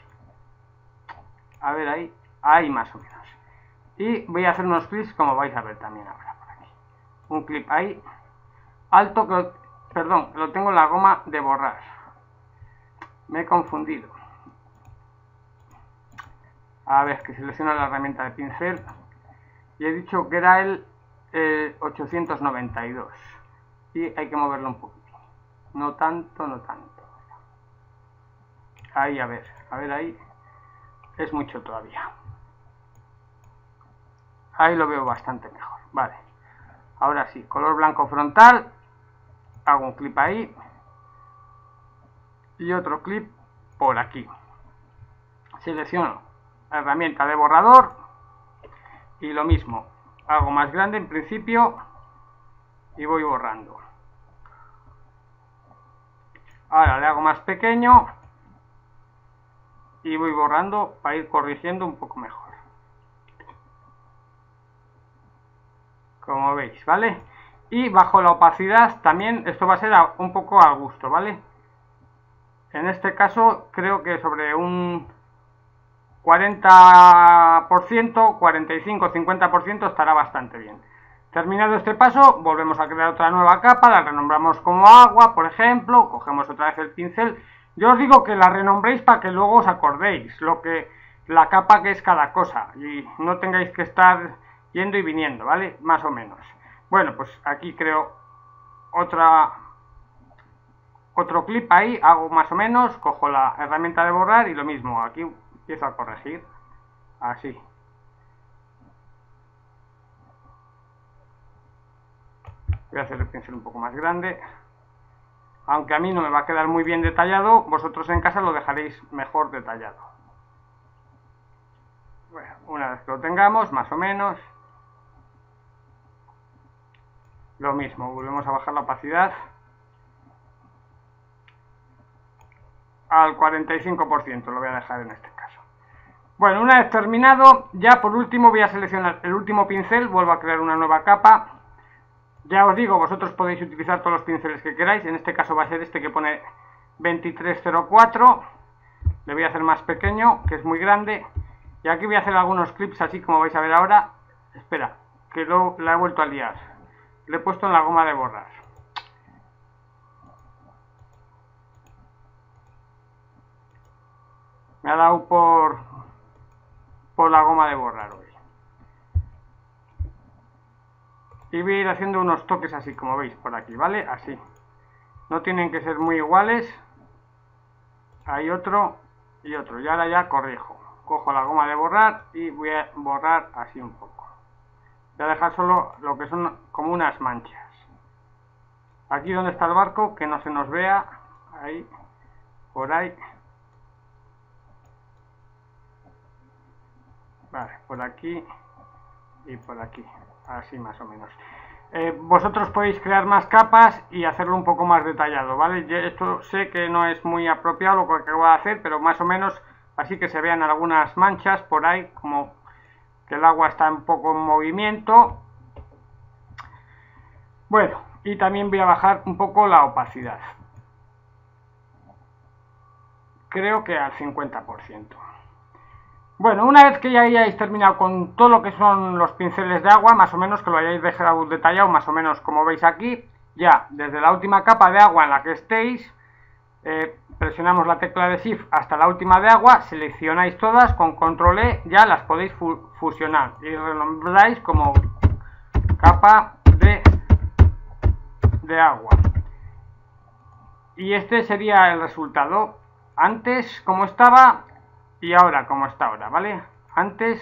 A ver ahí más o menos. Y voy a hacer unos clips como vais a ver también ahora por aquí. Un clip ahí, alto, que perdón, lo tengo en la goma de borrar. Me he confundido. A ver, que selecciono la herramienta de pincel. Y he dicho que era el 892. Y hay que moverlo un poquito. No tanto, no tanto. Ahí, a ver ahí. Es mucho todavía. Ahí lo veo bastante mejor. Vale. Ahora sí, color blanco frontal. Hago un clip ahí. Y otro clip por aquí. Selecciono la herramienta de borrador. Y lo mismo. Hago más grande en principio. Y voy borrando. Ahora le hago más pequeño. Y voy borrando para ir corrigiendo un poco mejor. Como veis, ¿vale? Y bajo la opacidad también esto va a ser un poco al gusto, ¿vale? En este caso creo que sobre un 40%, 45, 50% estará bastante bien. Terminado este paso, volvemos a crear otra nueva capa, la renombramos como agua, por ejemplo, cogemos otra vez el pincel. Yo os digo que la renombréis para que luego os acordéis la capa que es cada cosa y no tengáis que estar yendo y viniendo, ¿vale? Más o menos. Bueno, pues aquí creo otro clip ahí, hago más o menos, cojo la herramienta de borrar y lo mismo, aquí empiezo a corregir, así. Voy a hacer el pincel un poco más grande. Aunque a mí no me va a quedar muy bien detallado, vosotros en casa lo dejaréis mejor detallado. Bueno, una vez que lo tengamos, más o menos, lo mismo, volvemos a bajar la opacidad al 45%, lo voy a dejar en este caso. Bueno, una vez terminado, ya por último voy a seleccionar el último pincel, vuelvo a crear una nueva capa. Ya os digo, vosotros podéis utilizar todos los pinceles que queráis. En este caso va a ser este que pone 2304. Le voy a hacer más pequeño, que es muy grande. Y aquí voy a hacer algunos clips así como vais a ver ahora. Espera, que la he vuelto a liar. Le he puesto en la goma de borrar. Me ha dado por la goma de borrar hoy. Y voy a ir haciendo unos toques así como veis por aquí, ¿vale? Así. No tienen que ser muy iguales. Hay otro y otro. Y ahora ya corrijo. Cojo la goma de borrar y voy a borrar así un poco. Voy a dejar solo lo que son como unas manchas. Aquí donde está el barco, que no se nos vea. Ahí. Por ahí. Vale, por aquí y por aquí. Así más o menos. Vosotros podéis crear más capas y hacerlo un poco más detallado, ¿vale? Yo esto sé que no es muy apropiado lo que acabo de hacer, pero más o menos así que se vean algunas manchas por ahí, como que el agua está un poco en movimiento. Bueno, y también voy a bajar un poco la opacidad. Creo que al 50%. Bueno, una vez que ya hayáis terminado con todo lo que son los pinceles de agua, más o menos que lo hayáis dejado detallado, más o menos como veis aquí, ya desde la última capa de agua en la que estéis, presionamos la tecla de Shift hasta la última de agua, seleccionáis todas, con Control E ya las podéis fusionar y renombráis como capa de agua. Y este sería el resultado, antes como estaba y ahora como está ahora, ¿vale? Antes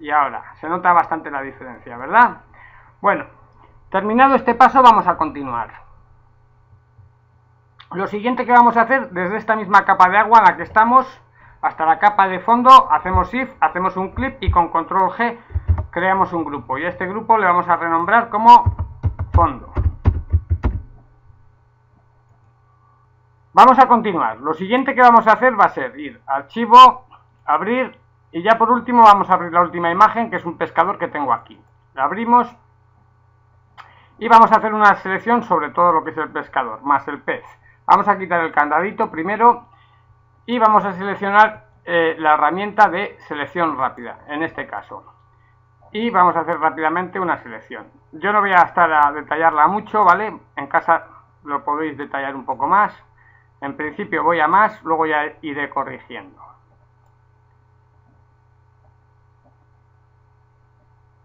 y ahora. Se nota bastante la diferencia, ¿verdad? Bueno, terminado este paso vamos a continuar. Lo siguiente que vamos a hacer, desde esta misma capa de agua en la que estamos, hasta la capa de fondo, hacemos Shift, hacemos un clip y con Control G creamos un grupo. Y a este grupo le vamos a renombrar como fondo. Vamos a continuar. Lo siguiente que vamos a hacer va a ser ir a archivo, abrir, y ya por último vamos a abrir la última imagen, que es un pescador que tengo aquí. La abrimos y vamos a hacer una selección sobre todo lo que es el pescador, más el pez. Vamos a quitar el candadito primero y vamos a seleccionar la herramienta de selección rápida, en este caso. Y vamos a hacer rápidamente una selección. Yo no voy a estar a detallarla mucho, ¿vale? En casa lo podéis detallar un poco más. En principio voy a más, luego ya iré corrigiendo.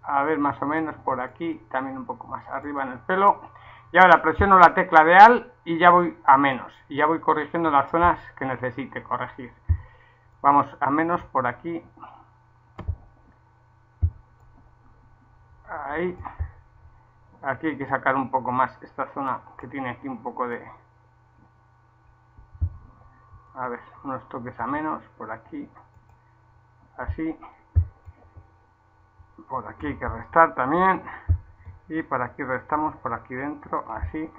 A ver, más o menos por aquí, también un poco más arriba en el pelo. Y ahora presiono la tecla de Alt y ya voy a menos. Y ya voy corrigiendo las zonas que necesite corregir. Vamos a menos por aquí. Ahí. Aquí hay que sacar un poco más esta zona que tiene aquí un poco de... A ver, unos toques a menos, por aquí. Así. Por aquí hay que restar también. Y por aquí restamos, por aquí dentro, así.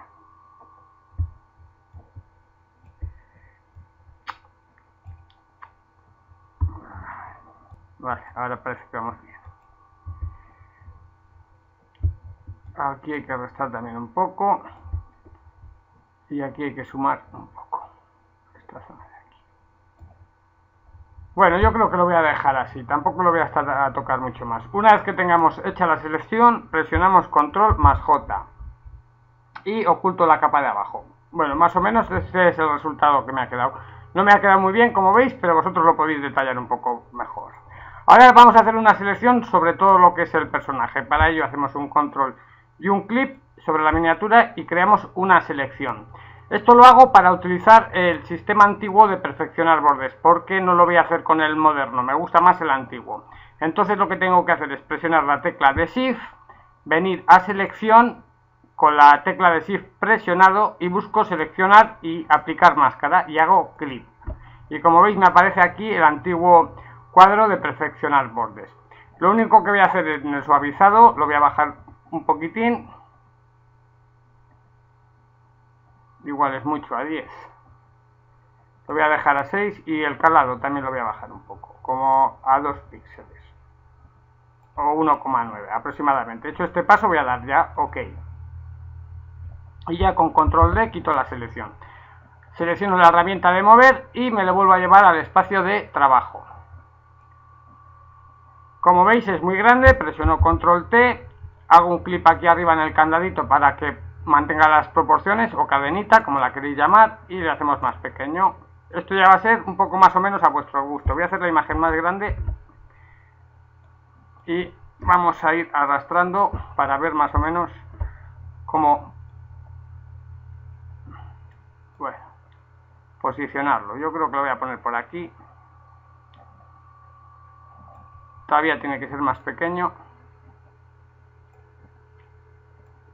Vale, ahora parece que vamos bien. Aquí hay que restar también un poco. Y aquí hay que sumar un poco. Esta zona de aquí. Bueno, yo creo que lo voy a dejar así. Tampoco lo voy a estar a tocar mucho más. Una vez que tengamos hecha la selección, presionamos control más J. Y oculto la capa de abajo. Bueno, más o menos este es el resultado que me ha quedado. No me ha quedado muy bien, como veis, pero vosotros lo podéis detallar un poco mejor. Ahora vamos a hacer una selección sobre todo lo que es el personaje. Para ello hacemos un control y un clic sobre la miniatura y creamos una selección. Esto lo hago para utilizar el sistema antiguo de perfeccionar bordes, porque no lo voy a hacer con el moderno, me gusta más el antiguo. Entonces lo que tengo que hacer es presionar la tecla de Shift, venir a selección, con la tecla de Shift presionado y busco seleccionar y aplicar máscara y hago clic. Y como veis me aparece aquí el antiguo cuadro de perfeccionar bordes. Lo único que voy a hacer en el suavizado, lo voy a bajar un poquitín. Igual es mucho, a 10. Lo voy a dejar a 6 y el calado también lo voy a bajar un poco, como a 2 píxeles. O 1,9 aproximadamente. Hecho este paso voy a dar ya OK. Y ya con control D quito la selección. Selecciono la herramienta de mover y me lo vuelvo a llevar al espacio de trabajo. Como veis es muy grande, presiono control T, hago un clip aquí arriba en el candadito para que mantenga las proporciones o cadenita, como la queréis llamar, y le hacemos más pequeño. Esto ya va a ser un poco más o menos a vuestro gusto. Voy a hacer la imagen más grande y vamos a ir arrastrando para ver más o menos cómo, bueno, posicionarlo. Yo creo que lo voy a poner por aquí. Todavía tiene que ser más pequeño.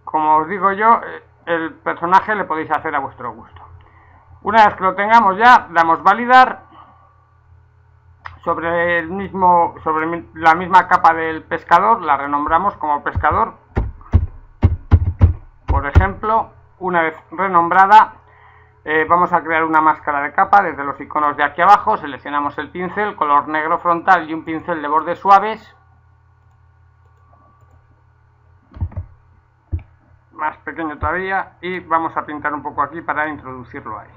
Como os digo yo, el personaje le podéis hacer a vuestro gusto. Una vez que lo tengamos ya, damos validar. Sobre la misma capa del pescador, la renombramos como pescador. Por ejemplo, una vez renombrada, vamos a crear una máscara de capa desde los iconos de aquí abajo. Seleccionamos el pincel, color negro frontal y un pincel de bordes suaves. Más pequeño todavía, y vamos a pintar un poco aquí para introducirlo ahí.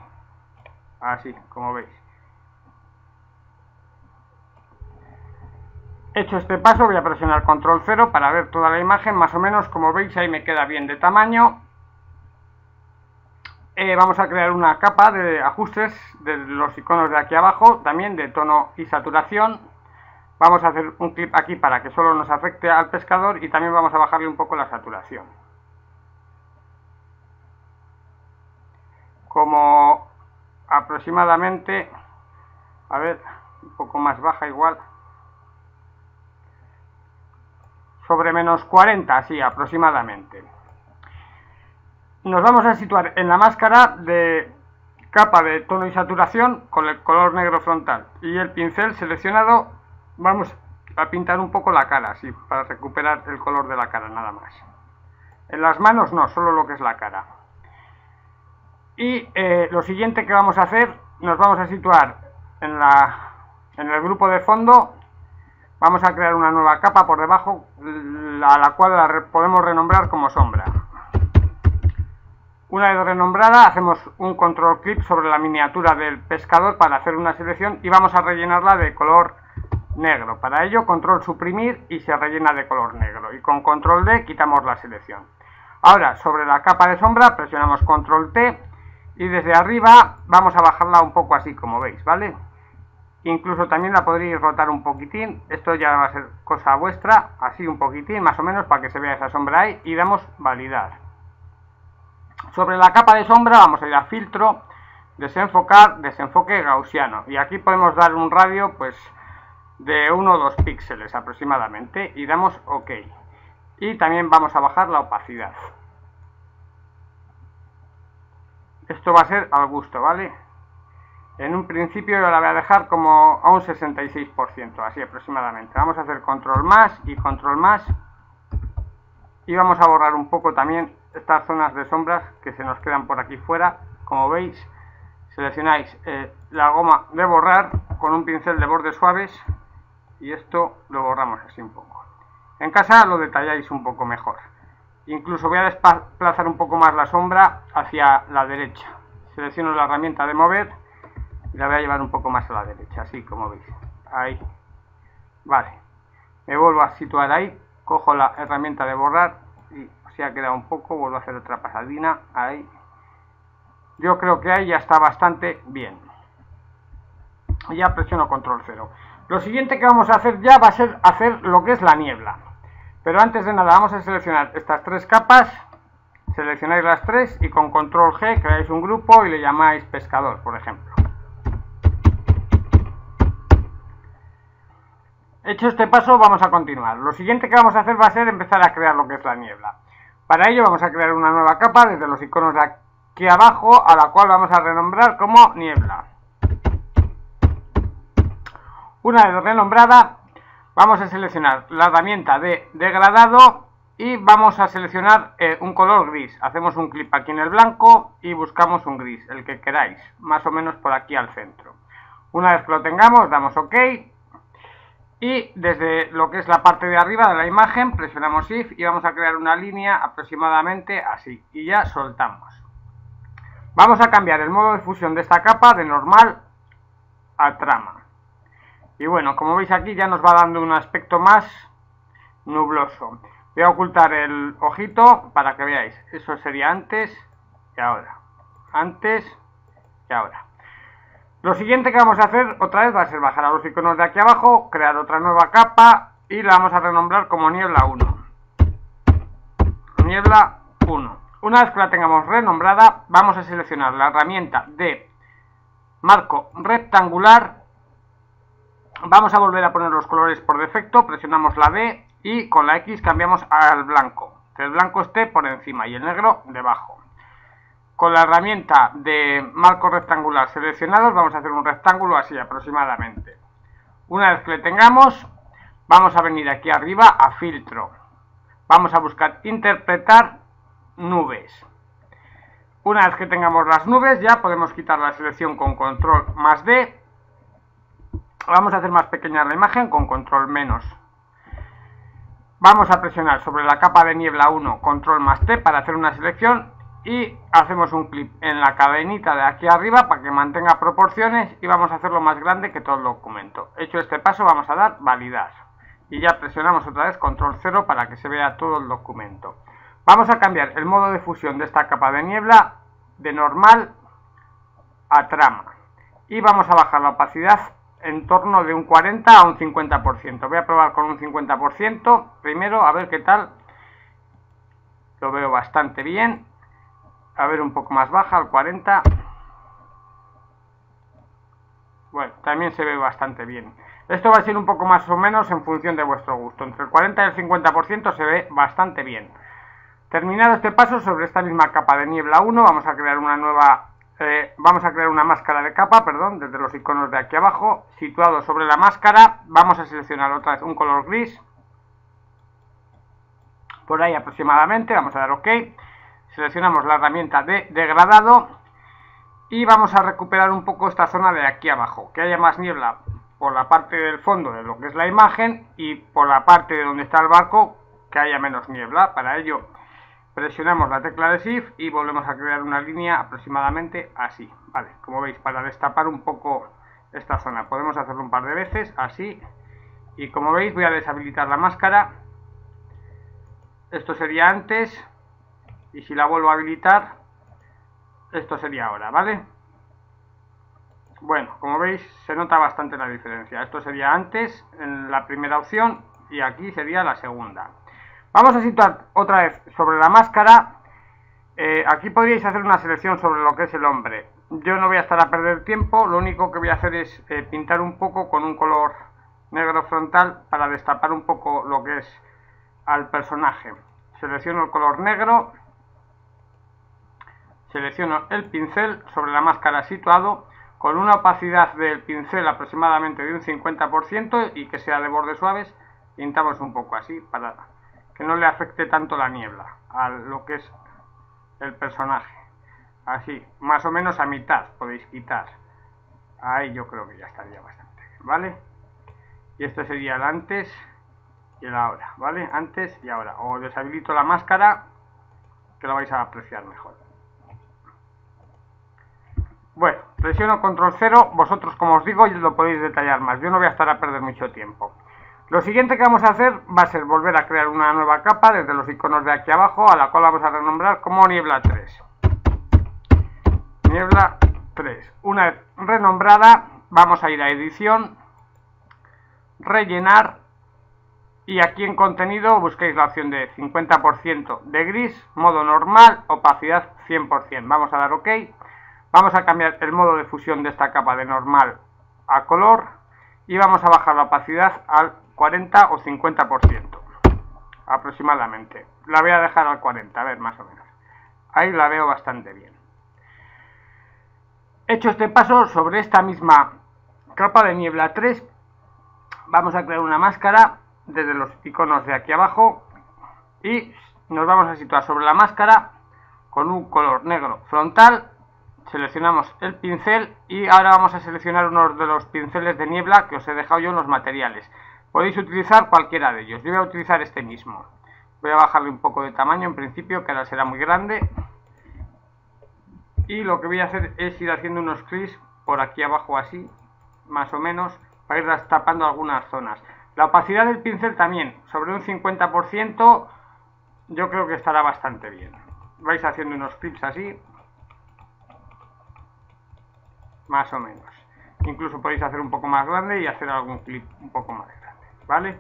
Así, como veis. Hecho este paso, voy a presionar control 0 para ver toda la imagen. Más o menos, como veis, ahí me queda bien de tamaño. Vamos a crear una capa de ajustes de los iconos de aquí abajo, también de tono y saturación. Vamos a hacer un clip aquí para que solo nos afecte al pescador y también vamos a bajarle un poco la saturación. Como aproximadamente, a ver, un poco más baja igual, sobre menos 40, así aproximadamente. Nos vamos a situar en la máscara de capa de tono y saturación con el color negro frontal y el pincel seleccionado. Vamos a pintar un poco la cara, así, para recuperar el color de la cara, nada más. En las manos no, solo lo que es la cara. Y lo siguiente que vamos a hacer, nos vamos a situar en el grupo de fondo. Vamos a crear una nueva capa por debajo, a la cual podemos renombrar como sombra. Una vez renombrada, hacemos un control clic sobre la miniatura del pescador para hacer una selección y vamos a rellenarla de color negro. Para ello, control suprimir y se rellena de color negro. Y con control D quitamos la selección. Ahora, sobre la capa de sombra, presionamos control T y desde arriba vamos a bajarla un poco así, como veis, ¿vale? Incluso también la podréis rotar un poquitín, esto ya va a ser cosa vuestra, así un poquitín, más o menos, para que se vea esa sombra ahí, y damos validar. Sobre la capa de sombra vamos a ir a filtro, desenfocar, desenfoque gaussiano, y aquí podemos dar un radio pues de 1 o 2 píxeles aproximadamente, y damos OK. Y también vamos a bajar la opacidad. Esto va a ser al gusto, ¿vale? En un principio yo la voy a dejar como a un 66%, así aproximadamente. Vamos a hacer control más y control más. Y vamos a borrar un poco también estas zonas de sombras que se nos quedan por aquí fuera. Como veis, seleccionáis la goma de borrar con un pincel de bordes suaves. Y esto lo borramos así un poco. En casa lo detalláis un poco mejor. Incluso voy a desplazar un poco más la sombra hacia la derecha. Selecciono la herramienta de mover. Y la voy a llevar un poco más a la derecha, así como veis. Ahí. Vale. Me vuelvo a situar ahí. Cojo la herramienta de borrar. Y se ha quedado un poco. Vuelvo a hacer otra pasadina. Ahí. Yo creo que ahí ya está bastante bien. Y ya presiono control 0. Lo siguiente que vamos a hacer ya va a ser hacer lo que es la niebla. Pero antes de nada vamos a seleccionar estas 3 capas. Seleccionáis las 3 y con control G creáis un grupo y le llamáis pescador, por ejemplo. Hecho este paso, vamos a continuar. Lo siguiente que vamos a hacer va a ser empezar a crear lo que es la niebla. Para ello vamos a crear una nueva capa desde los iconos de aquí abajo, a la cual vamos a renombrar como niebla. Una vez renombrada, vamos a seleccionar la herramienta de degradado y vamos a seleccionar un color gris. Hacemos un clic aquí en el blanco y buscamos un gris, el que queráis, más o menos por aquí al centro. Una vez que lo tengamos, damos OK. Y desde lo que es la parte de arriba de la imagen presionamos Shift y vamos a crear una línea aproximadamente así y ya soltamos. Vamos a cambiar el modo de fusión de esta capa de normal a trama. Y bueno, como veis aquí ya nos va dando un aspecto más nubloso. Voy a ocultar el ojito para que veáis. Eso sería antes y ahora. Antes y ahora. Lo siguiente que vamos a hacer otra vez va a ser bajar a los iconos de aquí abajo, crear otra nueva capa y la vamos a renombrar como niebla 1. Niebla 1. Una vez que la tengamos renombrada, vamos a seleccionar la herramienta de marco rectangular. Vamos a volver a poner los colores por defecto, presionamos la D y con la X cambiamos al blanco. Que el blanco esté por encima y el negro debajo. Con la herramienta de marco rectangular seleccionados vamos a hacer un rectángulo así aproximadamente. Una vez que le tengamos, vamos a venir aquí arriba a filtro. Vamos a buscar interpretar nubes. Una vez que tengamos las nubes ya podemos quitar la selección con control más D. Vamos a hacer más pequeña la imagen con control menos. Vamos a presionar sobre la capa de niebla 1 control más T para hacer una selección. Y hacemos un clic en la cadenita de aquí arriba para que mantenga proporciones y vamos a hacerlo más grande que todo el documento. Hecho este paso vamos a dar validar. Y ya presionamos otra vez control 0 para que se vea todo el documento. Vamos a cambiar el modo de fusión de esta capa de niebla de normal a trama. Y vamos a bajar la opacidad en torno de un 40 a un 50%. Voy a probar con un 50% primero a ver qué tal. Lo veo bastante bien. A ver, un poco más baja, al 40. Bueno, también se ve bastante bien. Esto va a ser un poco más o menos en función de vuestro gusto. Entre el 40 y el 50% se ve bastante bien. Terminado este paso, sobre esta misma capa de niebla 1, vamos a crear una nueva... vamos a crear una máscara de capa, perdón, desde los iconos de aquí abajo. Situado sobre la máscara, vamos a seleccionar otra vez un color gris. Por ahí aproximadamente, vamos a dar OK. Seleccionamos la herramienta de degradado Y vamos a recuperar un poco esta zona de aquí abajo, que haya más niebla por la parte del fondo de lo que es la imagen y por la parte de donde está el barco que haya menos niebla. Para ello presionamos la tecla de Shift y volvemos a crear una línea aproximadamente así, vale, como veis, para destapar un poco esta zona. Podemos hacerlo un par de veces, así, y como veis voy a deshabilitar la máscara. Esto sería antes, y si la vuelvo a habilitar, esto sería ahora, ¿vale? Bueno, como veis se nota bastante la diferencia. Esto sería antes en la primera opción y aquí sería la segunda. Vamos a situar otra vez sobre la máscara. Aquí podríais hacer una selección sobre lo que es el hombre. Yo no voy a estar a perder tiempo, lo único que voy a hacer es pintar un poco con un color negro frontal para destapar un poco lo que es al personaje. Selecciono el color negro, selecciono el pincel sobre la máscara situado, con una opacidad del pincel aproximadamente de un 50% y que sea de bordes suaves, pintamos un poco así para que no le afecte tanto la niebla a lo que es el personaje. Así, más o menos a mitad podéis quitar. Ahí yo creo que ya estaría bastante bien, ¿vale? Y este sería el antes y el ahora, ¿vale? Antes y ahora. O deshabilito la máscara, que lo vais a apreciar mejor. Bueno, presiono control 0, vosotros como os digo lo podéis detallar más, yo no voy a estar a perder mucho tiempo. Lo siguiente que vamos a hacer va a ser volver a crear una nueva capa desde los iconos de aquí abajo, a la cual vamos a renombrar como Niebla 3. Niebla 3. Una vez renombrada, vamos a ir a edición, rellenar, y aquí en contenido busquéis la opción de 50% de gris, modo normal, opacidad 100%. Vamos a dar OK. Vamos a cambiar el modo de fusión de esta capa de normal a color y vamos a bajar la opacidad al 40 o 50% aproximadamente. La voy a dejar al 40, a ver, más o menos. Ahí la veo bastante bien. Hecho este paso, sobre esta misma capa de Niebla 3 vamos a crear una máscara desde los iconos de aquí abajo y nos vamos a situar sobre la máscara con un color negro frontal. Seleccionamos el pincel y ahora vamos a seleccionar uno de los pinceles de niebla que os he dejado yo en los materiales. Podéis utilizar cualquiera de ellos, yo voy a utilizar este mismo. Voy a bajarle un poco de tamaño en principio, que ahora será muy grande. Y lo que voy a hacer es ir haciendo unos clics por aquí abajo así, más o menos, para ir destapando algunas zonas. La opacidad del pincel también, sobre un 50%, yo creo que estará bastante bien. Vais haciendo unos clics así, más o menos. Incluso podéis hacer un poco más grande y hacer algún clip un poco más grande, ¿vale?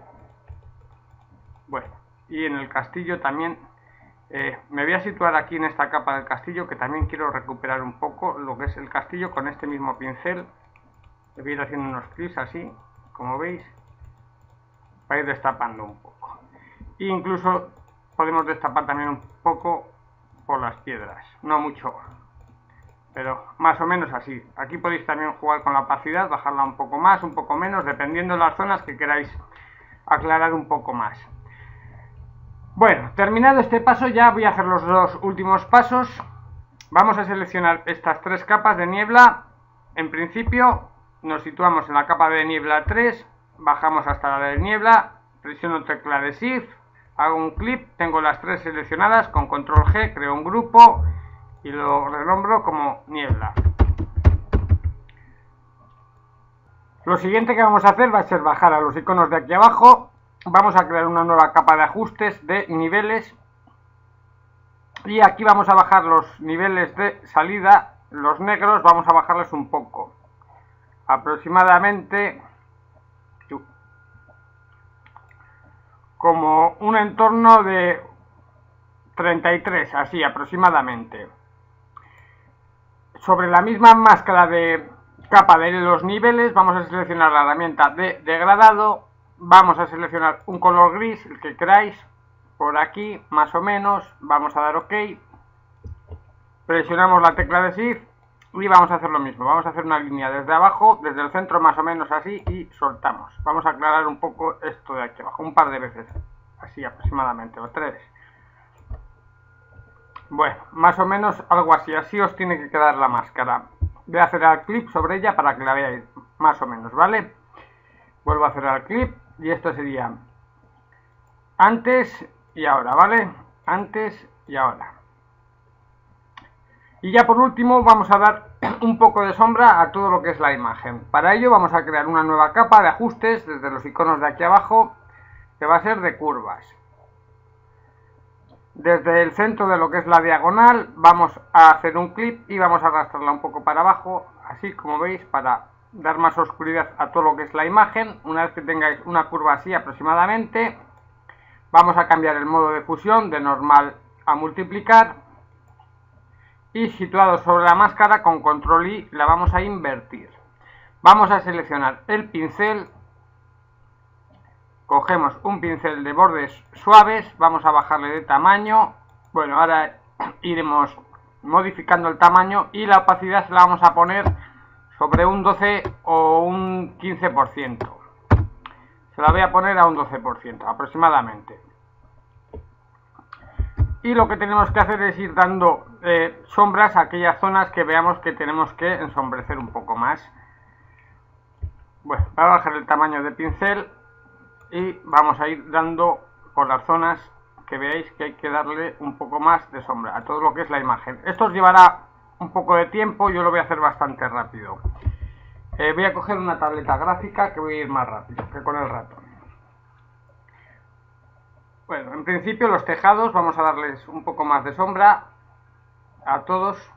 Bueno, y en el castillo también me voy a situar aquí en esta capa del castillo, que también quiero recuperar un poco lo que es el castillo con este mismo pincel. Voy a ir haciendo unos clics así, como veis, para ir destapando un poco. E incluso podemos destapar también un poco por las piedras, no mucho, pero más o menos así. Aquí podéis también jugar con la opacidad, bajarla un poco más, un poco menos, dependiendo de las zonas que queráis aclarar un poco más. Bueno, terminado este paso ya voy a hacer los dos últimos pasos. Vamos a seleccionar estas tres capas de niebla. En principio nos situamos en la capa de niebla 3, bajamos hasta la de niebla, presiono tecla de Shift, hago un clip, tengo las tres seleccionadas, con control G creo un grupo y lo renombro como niebla. Lo siguiente que vamos a hacer va a ser bajar a los iconos de aquí abajo. Vamos a crear una nueva capa de ajustes de niveles y aquí vamos a bajar los niveles de salida, los negros vamos a bajarles un poco, aproximadamente como un entorno de 33, así aproximadamente. Sobre la misma máscara de capa de los niveles vamos a seleccionar la herramienta de degradado. Vamos a seleccionar un color gris, el que queráis, por aquí más o menos, vamos a dar OK, presionamos la tecla de Shift y vamos a hacer lo mismo, vamos a hacer una línea desde abajo, desde el centro más o menos así y soltamos. Vamos a aclarar un poco esto de aquí abajo, un par de veces, así aproximadamente, o tres. Bueno, más o menos algo así, así os tiene que quedar la máscara. Voy a cerrar el clip sobre ella para que la veáis más o menos, ¿vale? Vuelvo a cerrar el clip y esto sería antes y ahora, ¿vale? Antes y ahora. Y ya por último vamos a dar un poco de sombra a todo lo que es la imagen. Para ello vamos a crear una nueva capa de ajustes desde los iconos de aquí abajo, que va a ser de curvas. Desde el centro de lo que es la diagonal vamos a hacer un clip y vamos a arrastrarla un poco para abajo, así como veis, para dar más oscuridad a todo lo que es la imagen. Una vez que tengáis una curva así aproximadamente, vamos a cambiar el modo de fusión de normal a multiplicar y situado sobre la máscara con control I la vamos a invertir. Vamos a seleccionar el pincel. Cogemos un pincel de bordes suaves, vamos a bajarle de tamaño. Bueno, ahora iremos modificando el tamaño y la opacidad la vamos a poner sobre un 12 o un 15%. Se la voy a poner a un 12% aproximadamente. Y lo que tenemos que hacer es ir dando sombras a aquellas zonas que veamos que tenemos que ensombrecer un poco más. Bueno, voy a bajar el tamaño del pincel y vamos a ir dando por las zonas que veáis que hay que darle un poco más de sombra a todo lo que es la imagen. Esto os llevará un poco de tiempo, yo lo voy a hacer bastante rápido. Voy a coger una tableta gráfica que voy a ir más rápido que con el ratón. Bueno, en principio los tejados vamos a darles un poco más de sombra a todos.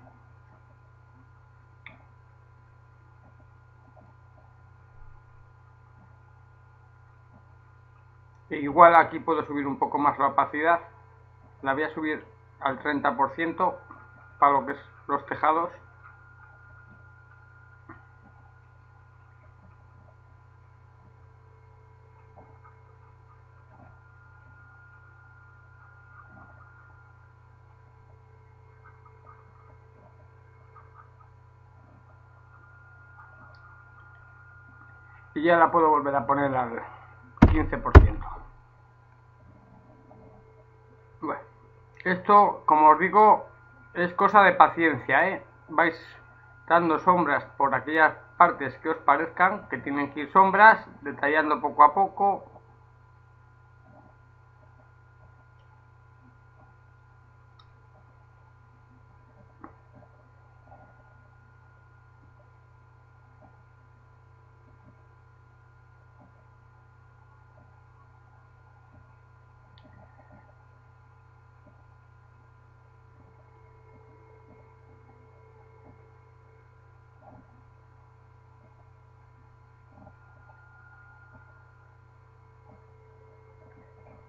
Igual aquí puedo subir un poco más la opacidad. La voy a subir al 30% para lo que es los tejados. Y ya la puedo volver a poner al 15%. Bueno, esto, como os digo, es cosa de paciencia, ¿eh? Vais dando sombras por aquellas partes que os parezcan que tienen que ir sombras, detallando poco a poco.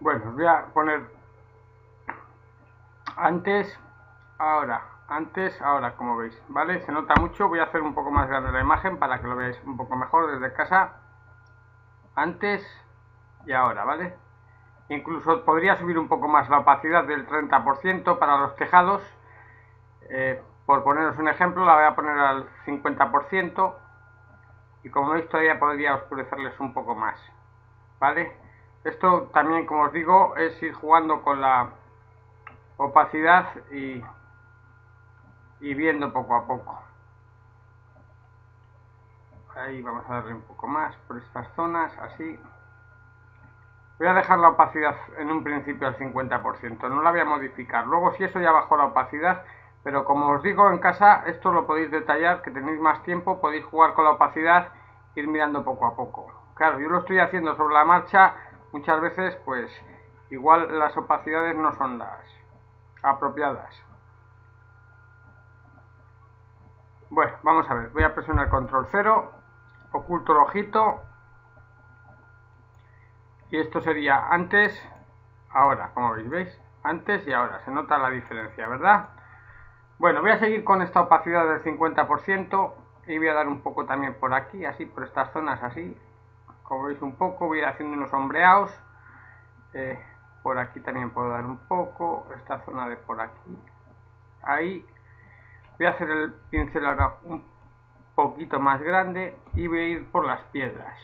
Bueno, os voy a poner antes, ahora, como veis, ¿vale? Se nota mucho, voy a hacer un poco más grande la imagen para que lo veáis un poco mejor desde casa. Antes y ahora, ¿vale? Incluso podría subir un poco más la opacidad del 30% para los tejados. Por poneros un ejemplo, la voy a poner al 50%. Y como veis, todavía podría oscurecerles un poco más, ¿vale? Esto también, como os digo, es ir jugando con la opacidad y viendo poco a poco. Ahí vamos a darle un poco más por estas zonas, así. Voy a dejar la opacidad en un principio al 50%, no la voy a modificar. Luego, si eso ya bajó la opacidad, pero como os digo, en casa esto lo podéis detallar, que tenéis más tiempo, podéis jugar con la opacidad, ir mirando poco a poco. Claro, yo lo estoy haciendo sobre la marcha, muchas veces pues igual las opacidades no son las apropiadas. Bueno, vamos a ver, voy a presionar control 0, oculto el ojito. Y esto sería antes, ahora, como veis, antes y ahora, se nota la diferencia, ¿verdad? Bueno, voy a seguir con esta opacidad del 50% y voy a dar un poco también por aquí, así, por estas zonas, así, como veis un poco, voy a ir haciendo unos sombreados, por aquí también puedo dar un poco, esta zona de por aquí, ahí, voy a hacer el pincel ahora un poquito más grande y voy a ir por las piedras.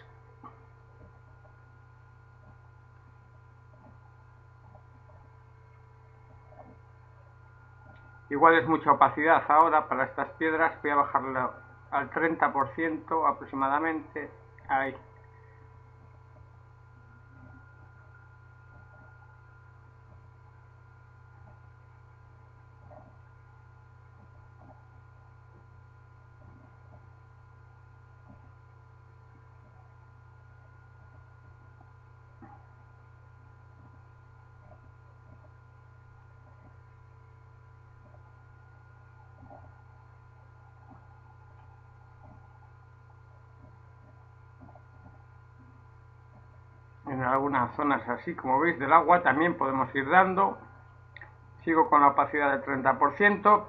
Igual es mucha opacidad ahora para estas piedras. Voy a bajarlo al 30% aproximadamente. Ahí. En algunas zonas así, como veis, del agua también podemos ir dando. Sigo con la opacidad del 30%.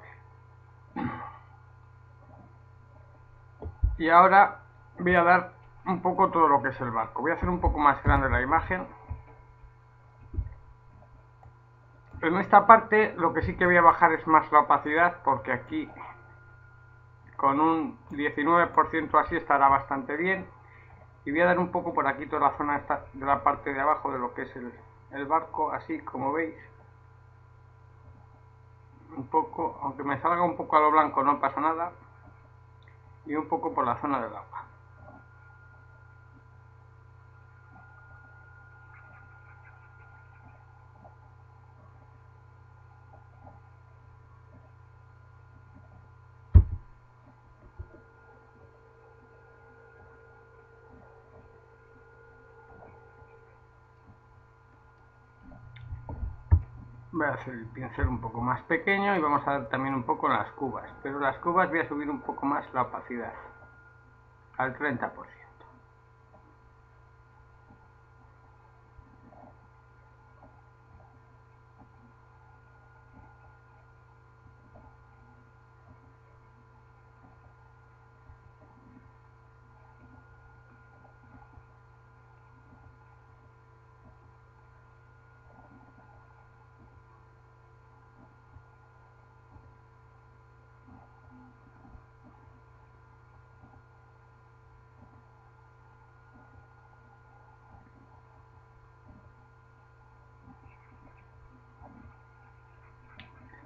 Y ahora voy a dar un poco todo lo que es el barco. Voy a hacer un poco más grande la imagen. En esta parte lo que sí que voy a bajar es más la opacidad, porque aquí con un 19% así estará bastante bien. Y voy a dar un poco por aquí toda la zona esta, de la parte de abajo de lo que es el barco, así como veis. Un poco, aunque me salga un poco a lo blanco no pasa nada. Y un poco por la zona del agua. Voy a hacer el pincel un poco más pequeño y vamos a dar también un poco las cubas. Pero las cubas voy a subir un poco más la opacidad, al 30%.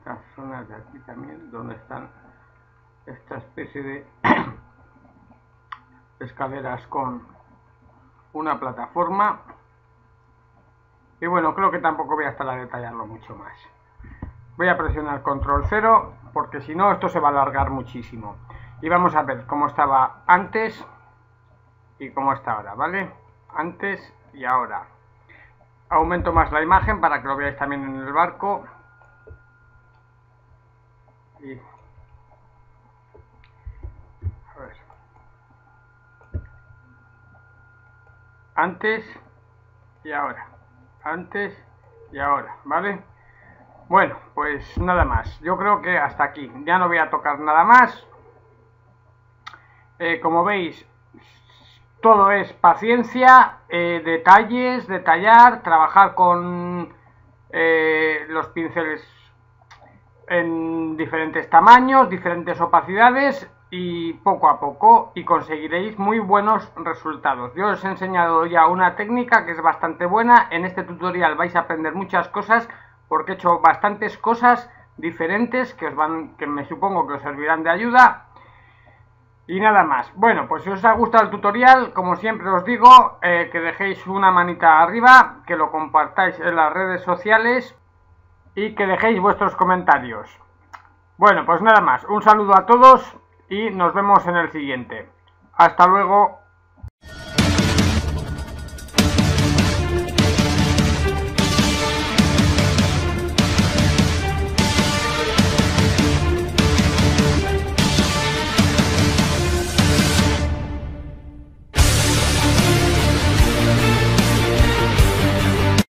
Estas zonas de aquí también, donde están esta especie de escaleras con una plataforma. Y bueno, creo que tampoco voy a estar a detallarlo mucho más. Voy a presionar control 0 porque si no esto se va a alargar muchísimo. Y vamos a ver cómo estaba antes y cómo está ahora, ¿vale? Antes y ahora. Aumento más la imagen para que lo veáis también en el barco. Y a ver. Antes y ahora. Antes y ahora, ¿vale? Bueno, pues nada más. Yo creo que hasta aquí. Ya no voy a tocar nada más. Como veis, todo es paciencia, detalles, detallar, trabajar con los pinceles en diferentes tamaños, diferentes opacidades y poco a poco y conseguiréis muy buenos resultados. Yo os he enseñado ya una técnica que es bastante buena. En este tutorial vais a aprender muchas cosas porque he hecho bastantes cosas diferentes que me supongo que os servirán de ayuda. Y nada más. Bueno, pues si os ha gustado el tutorial, como siempre os digo, que dejéis una manita arriba, que lo compartáis en las redes sociales y que dejéis vuestros comentarios. Bueno, pues nada más. Un saludo a todos y nos vemos en el siguiente. Hasta luego.